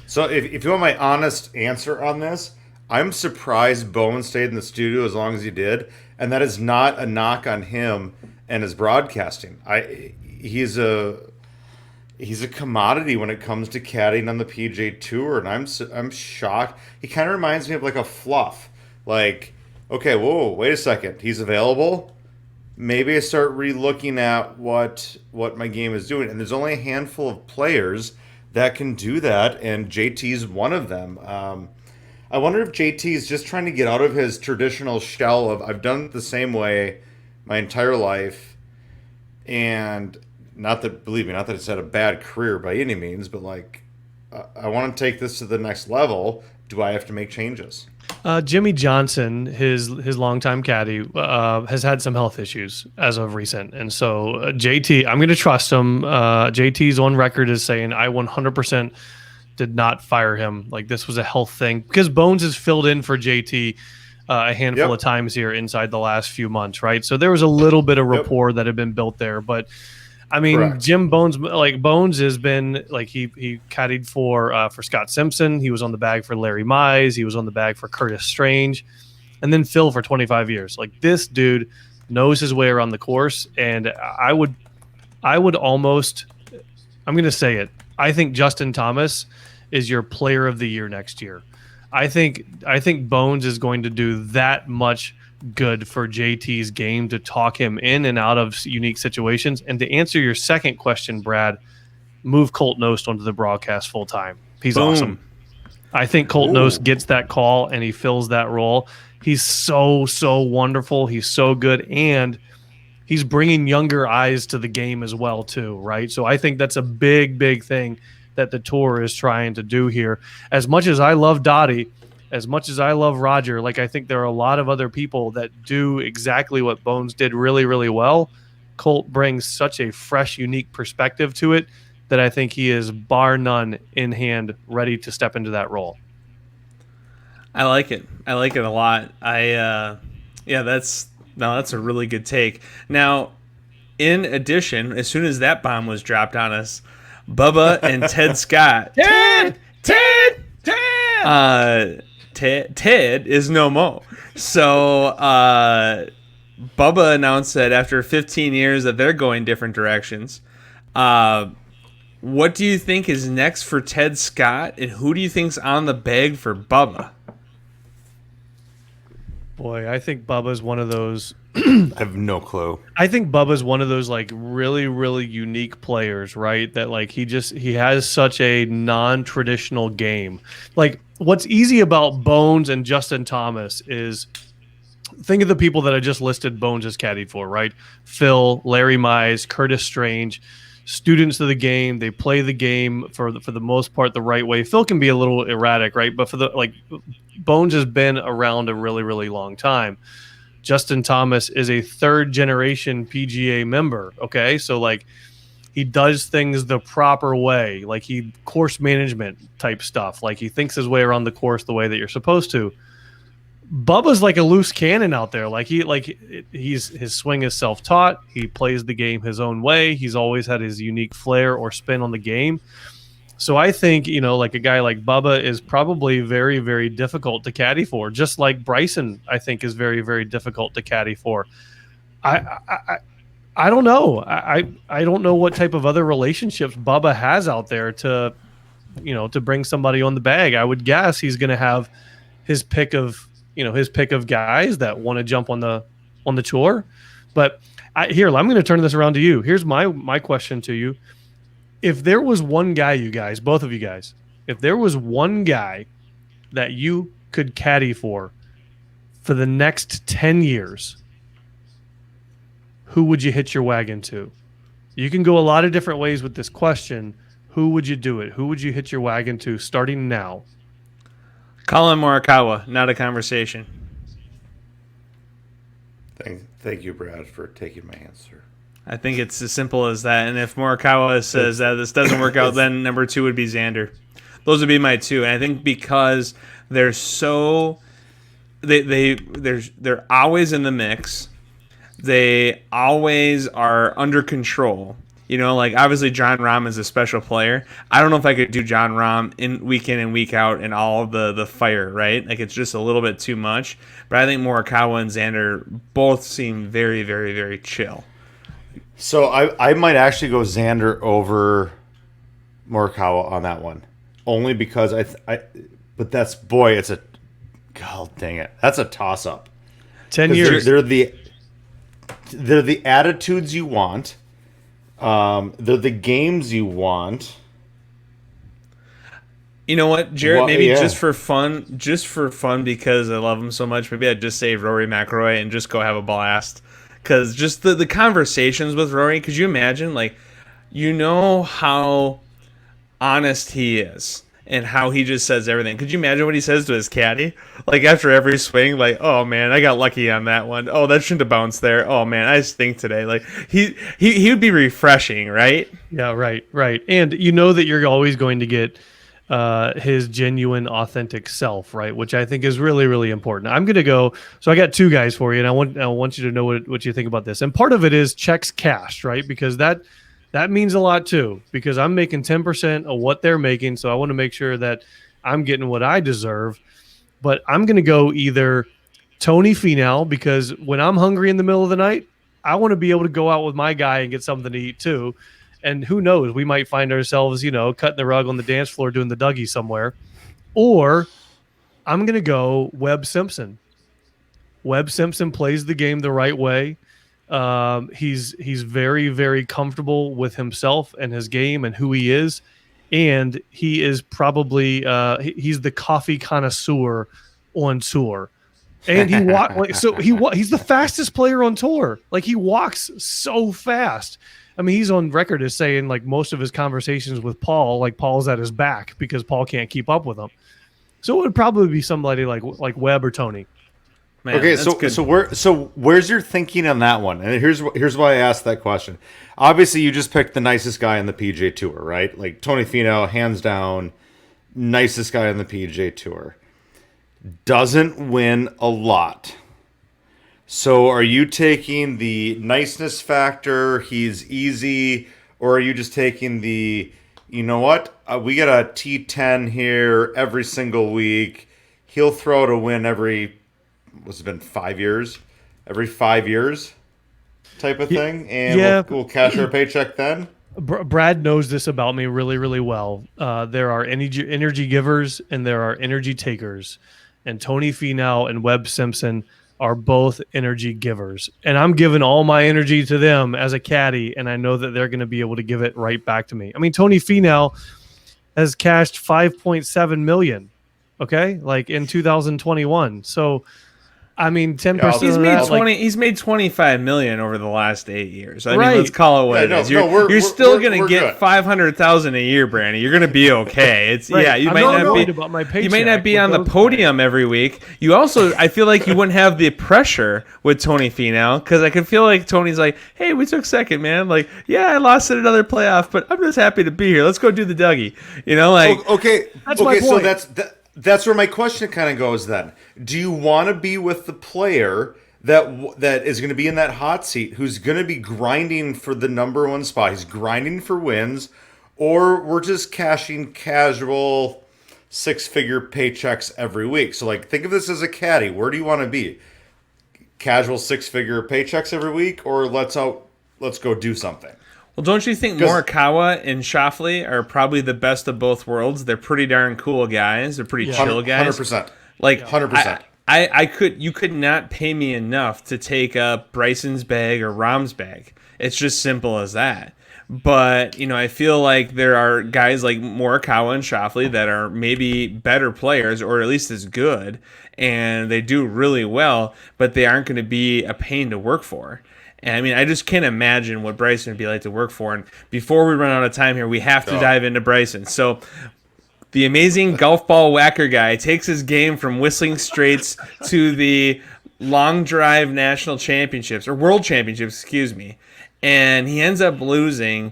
So if you want my honest answer on this, I'm surprised Bowen stayed in the studio as long as he did, and that is not a knock on him and his broadcasting. He's a commodity when it comes to caddying on the PGA Tour, and I'm shocked. He kind of reminds me of like a Fluff. Like, okay, whoa, wait a second, he's available? Maybe I start re-looking at what my game is doing. And there's only a handful of players that can do that, and JT's one of them. I wonder if JT is just trying to get out of his traditional shell of I've done it the same way my entire life, and not that it's had a bad career by any means, but like I want to take this to the next level. Do I have to make changes? Jimmy Johnson, his longtime caddy, has had some health issues as of recent, and so JT, I'm going to trust him. JT's on record as saying I 100% did not fire him. Like this was a health thing because Bones has filled in for JT a handful of times here inside the last few months, right? So there was a little bit of rapport that had been built there, but I mean, correct. Jim Bones, like Bones has been like he caddied for Scott Simpson. He was on the bag for Larry Mize. He was on the bag for Curtis Strange, and then Phil for 25 years. Like this dude knows his way around the course, and I would almost, I'm going to say it. I think Justin Thomas is your player of the year next year. I think Bones is going to do that much good for JT's game to talk him in and out of unique situations. And to answer your second question, Brad, move Colt Knost onto the broadcast full time. He's awesome. I think Colt Knost gets that call and he fills that role. He's so wonderful. He's so good, and he's bringing younger eyes to the game as well too, right? So I think that's a big thing that the tour is trying to do here. As much as I love Dottie, as much as I love Roger, like I think there are a lot of other people that do exactly what Bones did really well. Colt brings such a fresh, unique perspective to it that I think he is bar none in hand, ready to step into that role. I like it. I like it a lot. That's a really good take. Now, in addition, as soon as that bomb was dropped on us, Bubba and Ted Scott. Ted is no mo. So Bubba announced that after 15 years that they're going different directions. What do you think is next for Ted Scott, and who do you think's on the bag for Bubba? Boy, I think Bubba's one of those. I have no clue. I think Bubba's one of those like really unique players, right? That like he has such a non-traditional game. Like what's easy about Bones and Justin Thomas is think of the people that I just listed Bones as caddied for, right? Phil, Larry Mize, Curtis Strange, students of the game. They play the game for the most part the right way. Phil can be a little erratic, right? But for the like Bones has been around a really long time. Justin Thomas is a third generation PGA member. Okay. So like he does things the proper way. Like he course management type stuff. Like he thinks his way around the course the way that you're supposed to. Bubba's like a loose cannon out there. His swing is self-taught. He plays the game his own way. He's always had his unique flair or spin on the game. So I think, like a guy like Bubba is probably very difficult to caddy for, just like Bryson, I think, is very difficult to caddy for. I don't know. I don't know what type of other relationships Bubba has out there to bring somebody on the bag. I would guess he's going to have his pick of guys that want to jump on the tour. But I'm going to turn this around to you. Here's my question to you. If there was one guy, you guys, both of you guys, if there was one guy that you could caddy for the next 10 years, who would you hitch your wagon to? You can go a lot of different ways with this question. Who would you do it? Who would you hitch your wagon to starting now? Colin Morikawa, not a conversation. Thank you, Brad, for taking my answer. I think it's as simple as that. And if Morikawa says that this doesn't work out, then number 2 would be Xander. Those would be my 2. And I think because they're so they're always in the mix. They always are under control. Like obviously Jon Rahm is a special player. I don't know if I could do Jon Rahm in and week out and all the fire, right? Like it's just a little bit too much. But I think Morikawa and Xander both seem very chill. So I might actually go Xander over Morikawa on that one, only because but that's God dang it, that's a toss up. 10 years. They're the attitudes you want. They're the games you want. You know what, Jarrett? Just for fun, because I love him so much, maybe I'd just say Rory McIlroy and just go have a blast. Because just the conversations with Rory, could you imagine, how honest he is. and how he just says everything. Could you imagine what he says to his caddy? Like after every swing, like, oh man, I got lucky on that one. Oh, that shouldn't have bounced there. Oh man, I stink today. Like he would be refreshing, right? Yeah, right. And you know that you're always going to get his genuine, authentic self, right? Which I think is really, really important. I'm going to go. So I got two guys for you, and I want you to know what you think about this. And part of it is checks cashed, right? Because that means a lot too. Because I'm making 10% of what they're making, so I want to make sure that I'm getting what I deserve. But I'm going to go either Tony Finau, because when I'm hungry in the middle of the night, I want to be able to go out with my guy and get something to eat too. And who knows, we might find ourselves, cutting the rug on the dance floor doing the Dougie somewhere. Or I'm going to go Webb Simpson. Webb Simpson plays the game the right way. He's very, very comfortable with himself and his game and who he is. And he is probably he's the coffee connoisseur on tour. And he's the fastest player on tour. Like, he walks so fast. I mean, he's on record as saying, like, most of his conversations with Paul, like, Paul's at his back because Paul can't keep up with him. So it would probably be somebody like Webb or Tony. Man, okay, good. so where's your thinking on that one? And here's why I asked that question. Obviously, you just picked the nicest guy on the PGA Tour, right? Like, Tony Finau, hands down, nicest guy on the PGA Tour. Doesn't win a lot. So are you taking the niceness factor, he's easy, or are you just taking the, you know what, we got a T10 here every single week, he'll throw out a win every, what's it been, 5 years? Every 5 years type of thing, and we'll cash our paycheck then? Brad knows this about me really, really well. There are energy givers and there are energy takers. And Tony Finau and Webb Simpson are both energy givers. And I'm giving all my energy to them as a caddy, and I know that they're going to be able to give it right back to me. I mean, Tony Finau has cashed $5.7 million, okay, like in 2021. So, I mean, 10%. He's made He's made $25 million over the last 8 years. I mean, let's call it what it is. You're still going to get $500,000 a year, Brandon. You're going to be okay. It's right. You I'm might not worried be about my paycheck. You might not be on the podium every week. You also, I feel like you wouldn't have the pressure with Tony Finau, because I can feel like Tony's like, hey, we took second, man. Like, yeah, I lost at another playoff, but I'm just happy to be here. Let's go do the Dougie. Okay. That's my point. So that's where my question kind of goes then. Do you want to be with the player that is going to be in that hot seat, who's going to be grinding for the number one spot? He's grinding for wins, or we're just cashing casual six-figure paychecks every week? So, like, think of this as a caddy. Where do you want to be? Casual six-figure paychecks every week, or let's go do something? Well, don't you think Morikawa and Schauffele are probably the best of both worlds? They're pretty darn cool guys. They're pretty chill guys. 100%. Like 100%. You could not pay me enough to take up Bryson's bag or Rahm's bag. It's just simple as that. But, I feel like there are guys like Morikawa and Schauffele that are maybe better players, or at least as good, and they do really well, but they aren't going to be a pain to work for. And I mean, I just can't imagine what Bryson would be like to work for. And before we run out of time here, we have to dive into Bryson. So the amazing golf ball whacker guy takes his game from Whistling Straits to the Long Drive National Championships, or World Championships, excuse me. And he ends up losing,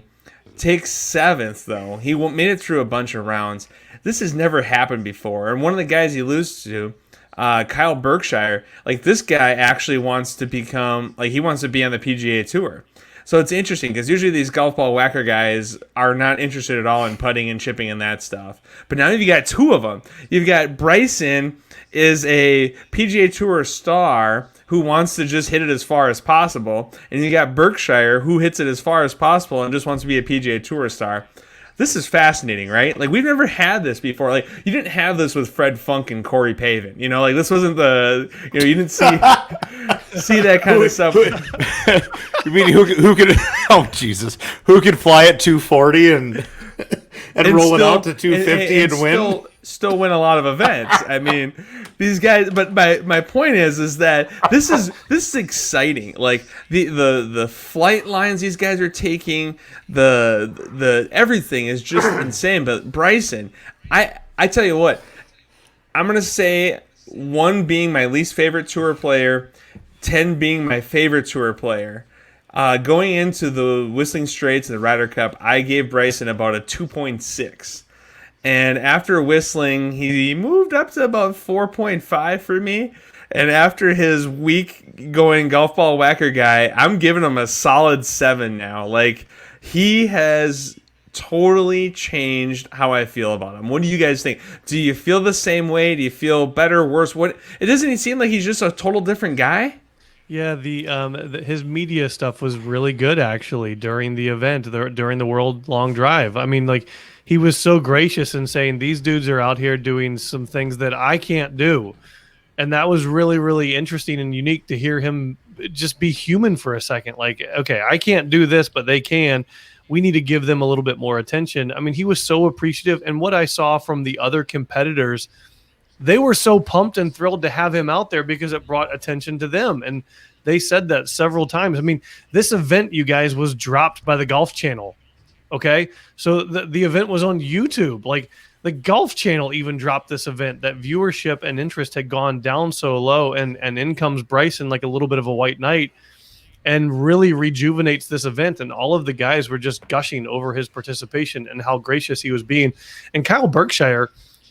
takes 7th, though. He made it through a bunch of rounds. This has never happened before. And one of the guys he loses to, Kyle Berkshire, like, this guy actually wants to become, like, he wants to be on the PGA Tour. So it's interesting, because usually these golf ball whacker guys are not interested at all in putting and chipping and that stuff. But now you've got two of them. You've got Bryson is a PGA Tour star who wants to just hit it as far as possible, and you got Berkshire who hits it as far as possible and just wants to be a PGA Tour star. This is fascinating, right? Like, we've never had this before. Like, you didn't have this with Fred Funk and Corey Pavin. Like, this wasn't the, you didn't see that kind of stuff. You mean who could? Oh, Jesus! Who could fly at 240 and roll it out to 250 and win? Still win a lot of events. I mean, these guys. But my point is that this is exciting. Like, the flight lines these guys are taking, the everything is just insane. But Bryson, I tell you what, I'm going to say 1 being my least favorite tour player, 10 being my favorite tour player. Going into the Whistling Straits and the Ryder Cup, I gave Bryson about a 2.6. And after Whistling, he moved up to about 4.5 for me. And after his week going golf ball whacker guy, I'm giving him a solid 7 now. Like, he has totally changed how I feel about him. What do you guys think? Do you feel the same way? Do you feel better, worse? What? It doesn't even seem like he's just a total different guy. Yeah, his media stuff was really good actually during the event, during the World Long Drive. I mean, like, he was so gracious in saying these dudes are out here doing some things that I can't do. And that was really, really interesting and unique to hear him just be human for a second. Like, okay, I can't do this, but they can. We need to give them a little bit more attention. I mean, he was so appreciative. And what I saw from the other competitors, they were so pumped and thrilled to have him out there because it brought attention to them. And they said that several times. I mean, this event, you guys, was dropped by the Golf Channel. Okay? So the event was on YouTube. Like, the Golf Channel even dropped this event. That viewership and interest had gone down so low, and in comes Bryson like a little bit of a white knight and really rejuvenates this event. And all of the guys were just gushing over his participation and how gracious he was being. And Kyle Berkshire,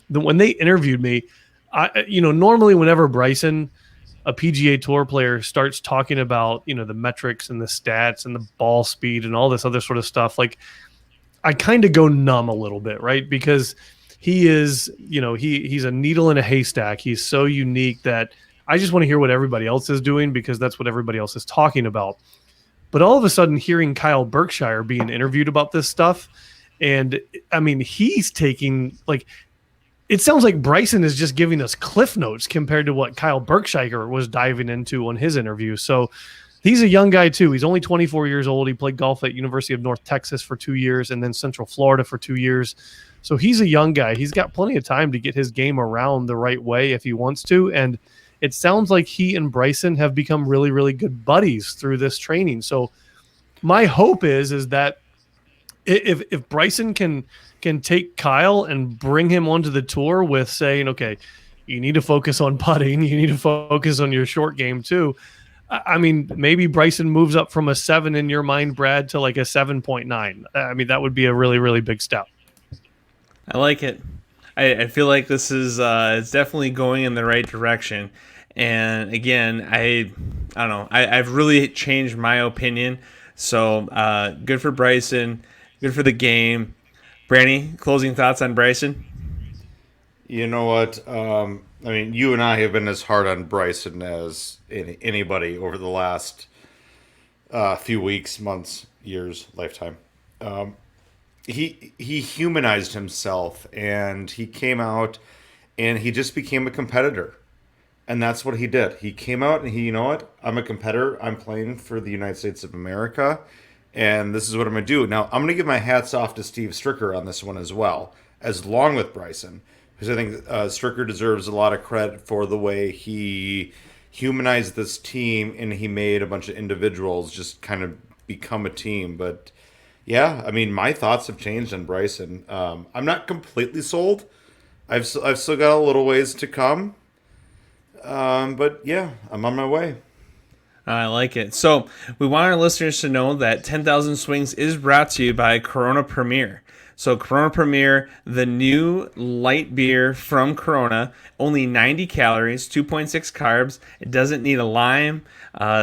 when they interviewed me, normally whenever Bryson, a PGA Tour player, starts talking about, the metrics and the stats and the ball speed and all this other sort of stuff, like, I kind of go numb a little bit, right? Because he is, he's a needle in a haystack. He's so unique that I just want to hear what everybody else is doing because that's what everybody else is talking about. But all of a sudden, hearing Kyle Berkshire being interviewed about this stuff, and I mean, he's taking, like, it sounds like Bryson is just giving us cliff notes compared to what Kyle Berkshire was diving into on his interview. So he's a young guy too. He's only 24 years old. He played golf at University of North Texas for 2 years and then Central Florida for 2 years. So he's a young guy. He's got plenty of time to get his game around the right way if he wants to. And it sounds like he and Bryson have become really, really good buddies through this training. So my hope is that if Bryson can take Kyle and bring him onto the tour with saying, okay, you need to focus on putting, you need to focus on your short game too. I mean, maybe Bryson moves up from a 7 in your mind, Brad, to like a 7.9. I mean, that would be a really, really big step. I like it. I feel like this is it's definitely going in the right direction. And again, I don't know. I've really changed my opinion. So good for Bryson. Good for the game. Brandy, closing thoughts on Bryson? You know what? I mean, you and I have been as hard on Bryson as anybody over the last few weeks, months, years, lifetime. He humanized himself, and he came out, and he just became a competitor. And that's what he did. He came out, and you know what? I'm a competitor. I'm playing for the United States of America, and this is what I'm going to do. Now, I'm going to give my hats off to Steve Stricker on this one as well, as long with Bryson. Because I think Stricker deserves a lot of credit for the way he humanized this team and he made a bunch of individuals just kind of become a team. But yeah, I mean, my thoughts have changed on Bryson. I'm not completely sold. I've still got a little ways to come. But yeah, I'm on my way. I like it. So we want our listeners to know that 10,000 Swings is brought to you by Corona Premier. So Corona Premier, the new light beer from Corona, only 90 calories, 2.6 carbs. It doesn't need a lime.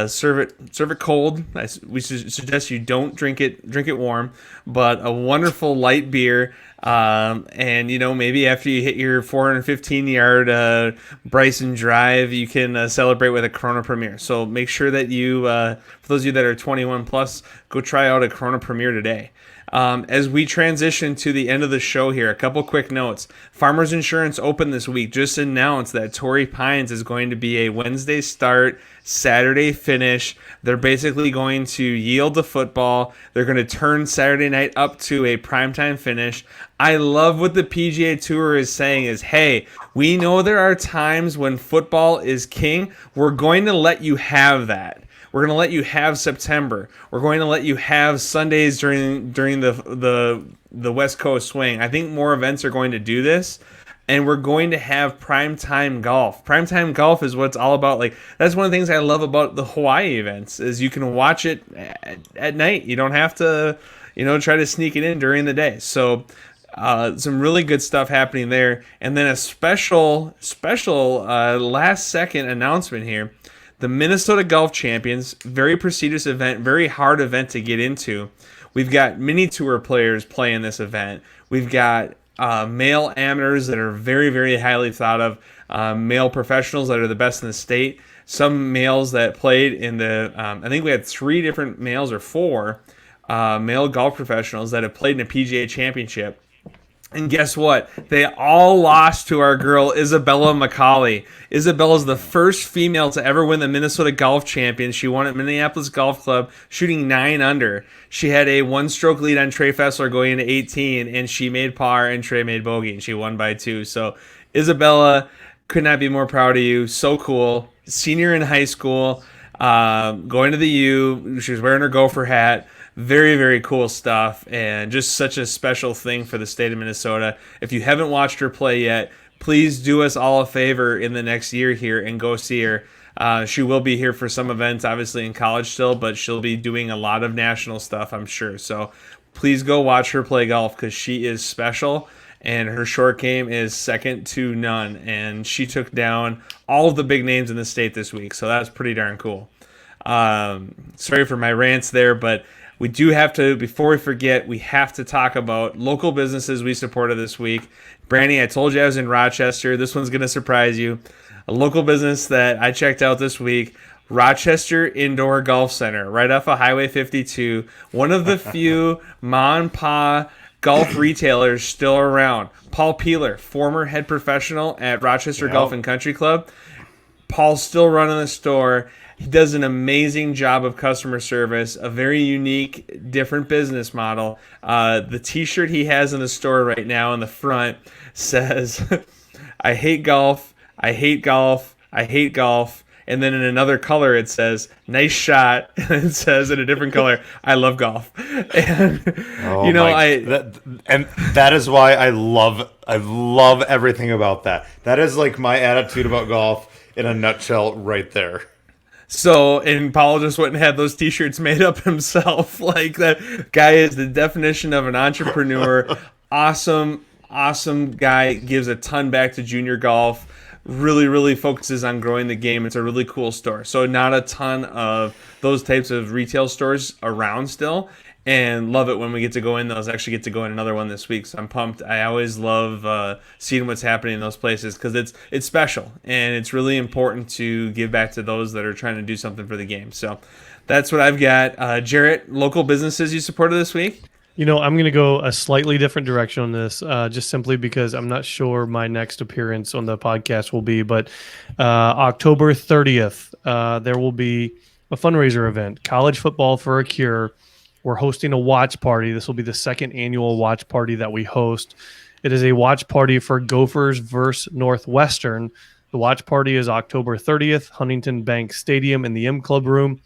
Serve it cold. We suggest you don't drink it warm. But a wonderful light beer. And maybe after you hit your 415-yard Bryson drive, you can celebrate with a Corona Premier. So make sure that you, for those of you that are 21 plus, go try out a Corona Premier today. As we transition to the end of the show here, a couple quick notes. Farmers Insurance Open this week just announced that Torrey Pines is going to be a Wednesday start, Saturday finish. They're basically going to yield the football. They're going to turn Saturday night up to a primetime finish. I love what the PGA Tour is saying is, hey, we know there are times when football is king. We're going to let you have that. We're going to let you have September. We're going to let you have Sundays during the West Coast swing. I think more events are going to do this. and we're going to have primetime golf. Primetime golf is what it's all about. Like, that's one of the things I love about the Hawaii events is you can watch it at night. You don't have to, try to sneak it in during the day. So some really good stuff happening there. And then a special last second announcement here. The Minnesota Golf Champions, very prestigious event, very hard event to get into. We've got mini tour players playing this event. We've got male amateurs that are very, very highly thought of, male professionals that are the best in the state, some males that played in the, I think we had 3 different males or 4 male golf professionals that have played in a PGA championship. And guess what? They all lost to our girl, Isabella McCauley. Isabella's the first female to ever win the Minnesota Golf Champions. She won at Minneapolis Golf Club, shooting 9 under. She had a 1-stroke lead on Trey Fessler going into 18, and she made par, and Trey made bogey, and she won by 2. So, Isabella, could not be more proud of you. So cool. Senior in high school, going to the U. She was wearing her gopher hat. Very, very cool stuff, and just such a special thing for the state of Minnesota. If you haven't watched her play yet, please do us all a favor in the next year here and go see her. She will be here for some events, obviously in college still, but she'll be doing a lot of national stuff, I'm sure. So please go watch her play golf because she is special, and her short game is second to none. And she took down all of the big names in the state this week, so that's pretty darn cool. Sorry for my rants there, but we do have to, before we forget, we have to talk about local businesses we supported this week. Brandy, I told you I was in Rochester. This one's going to surprise you. A local business that I checked out this week, Rochester Indoor Golf Center, right off of Highway 52. One of the few ma and pa golf retailers still around. Paul Peeler, former head professional at Rochester Golf and Country Club. Paul's still running the store. He does an amazing job of customer service, a very unique, different business model. The t-shirt he has in the store right now in the front says, I hate golf, I hate golf, I hate golf. And then in another color it says, nice shot. And it says in a different color, I love golf. And, that is why I love everything about that. That is like my attitude about golf in a nutshell right there. So, and Paul just went and had those t-shirts made up himself. Like, that guy is the definition of an entrepreneur. Awesome guy, gives a ton back to junior golf. Really, really focuses on growing the game. It's a really cool store. So not a ton of those types of retail stores around still. And love it when we get to go in those. I actually get to go in another one this week, so I'm pumped. I always love seeing what's happening in those places because it's special, and it's really important to give back to those that are trying to do something for the game. So that's what I've got. Jarrett, local businesses you supported this week? I'm going to go a slightly different direction on this, just simply because I'm not sure my next appearance on the podcast will be. But October 30th, there will be a fundraiser event, College Football for a Cure. We're hosting a watch party. This will be the second annual watch party that we host. It is a watch party for Gophers versus Northwestern. The watch party is October 30th, Huntington Bank Stadium in the M Club Room.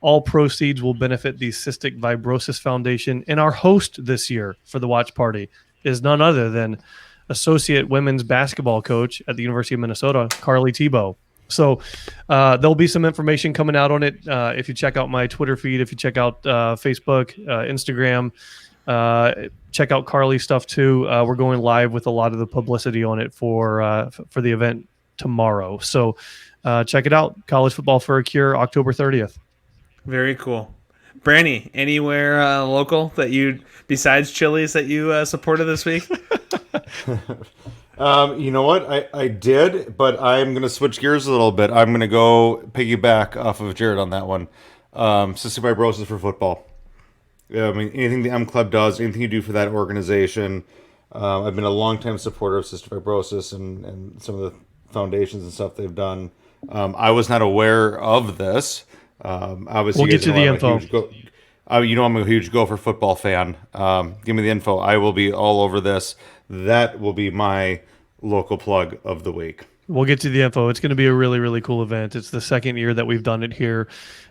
All proceeds will benefit the Cystic Fibrosis Foundation. And our host this year for the watch party is none other than Associate Women's Basketball Coach at the University of Minnesota, Carly Tebow. So there'll be some information coming out on it. If you check out my Twitter feed, if you check out Facebook, Instagram, check out Carly's stuff too. We're going live with a lot of the publicity on it for the event tomorrow. So check it out. College Football for a Cure, October 30th. Very cool. Brandy, anywhere local that you, besides Chili's, that you supported this week? You know what? I did, but I'm going to switch gears a little bit. I'm going to go piggyback off of Jarrett on that one. Cystic fibrosis for football. I mean, anything the M Club does, anything you do for that organization. I've been a longtime supporter of cystic fibrosis and some of the foundations and stuff they've done. I was not aware of this. Obviously, we'll get you the info. I'm a huge Gopher football fan. Give me the info. I will be all over this. That will be my local plug of the week. We'll get to the info. It's going to be a really, really cool event. It's the second year that we've done it here,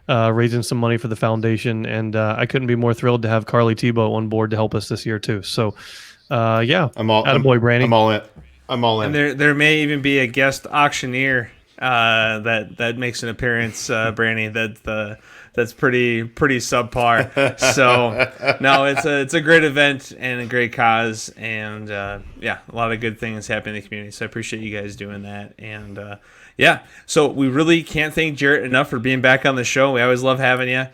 raising some money for the foundation. And I couldn't be more thrilled to have Carly Tebow on board to help us this year too. So, yeah. Attaboy, Brandy. I'm all in. And there may even be a guest auctioneer that makes an appearance, Brandy. That's pretty subpar. So no, it's a great event and a great cause, and a lot of good things happening in the community. So I appreciate you guys doing that, and so we really can't thank Jarrett enough for being back on the show. We always love having you.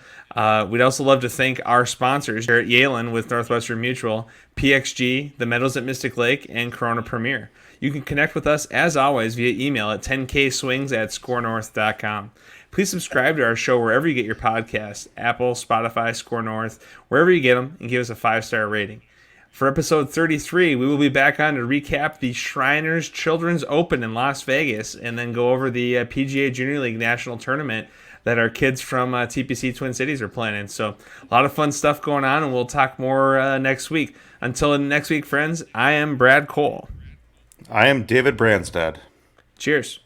We'd also love to thank our sponsors, Jarrett Yehlen with Northwestern Mutual, PXG, the Meadows at Mystic Lake, and Corona Premier. You can connect with us, as always, via email at 10kswings@scorenorth.com. Please subscribe to our show wherever you get your podcasts, Apple, Spotify, SKOR North, wherever you get them, and give us a 5-star rating. For episode 33, we will be back on to recap the Shriners Children's Open in Las Vegas and then go over the PGA Junior League National Tournament that our kids from TPC Twin Cities are playing in. So a lot of fun stuff going on, and we'll talk more next week. Until next week, friends, I am Brad Cole. I am David Branstad. Cheers.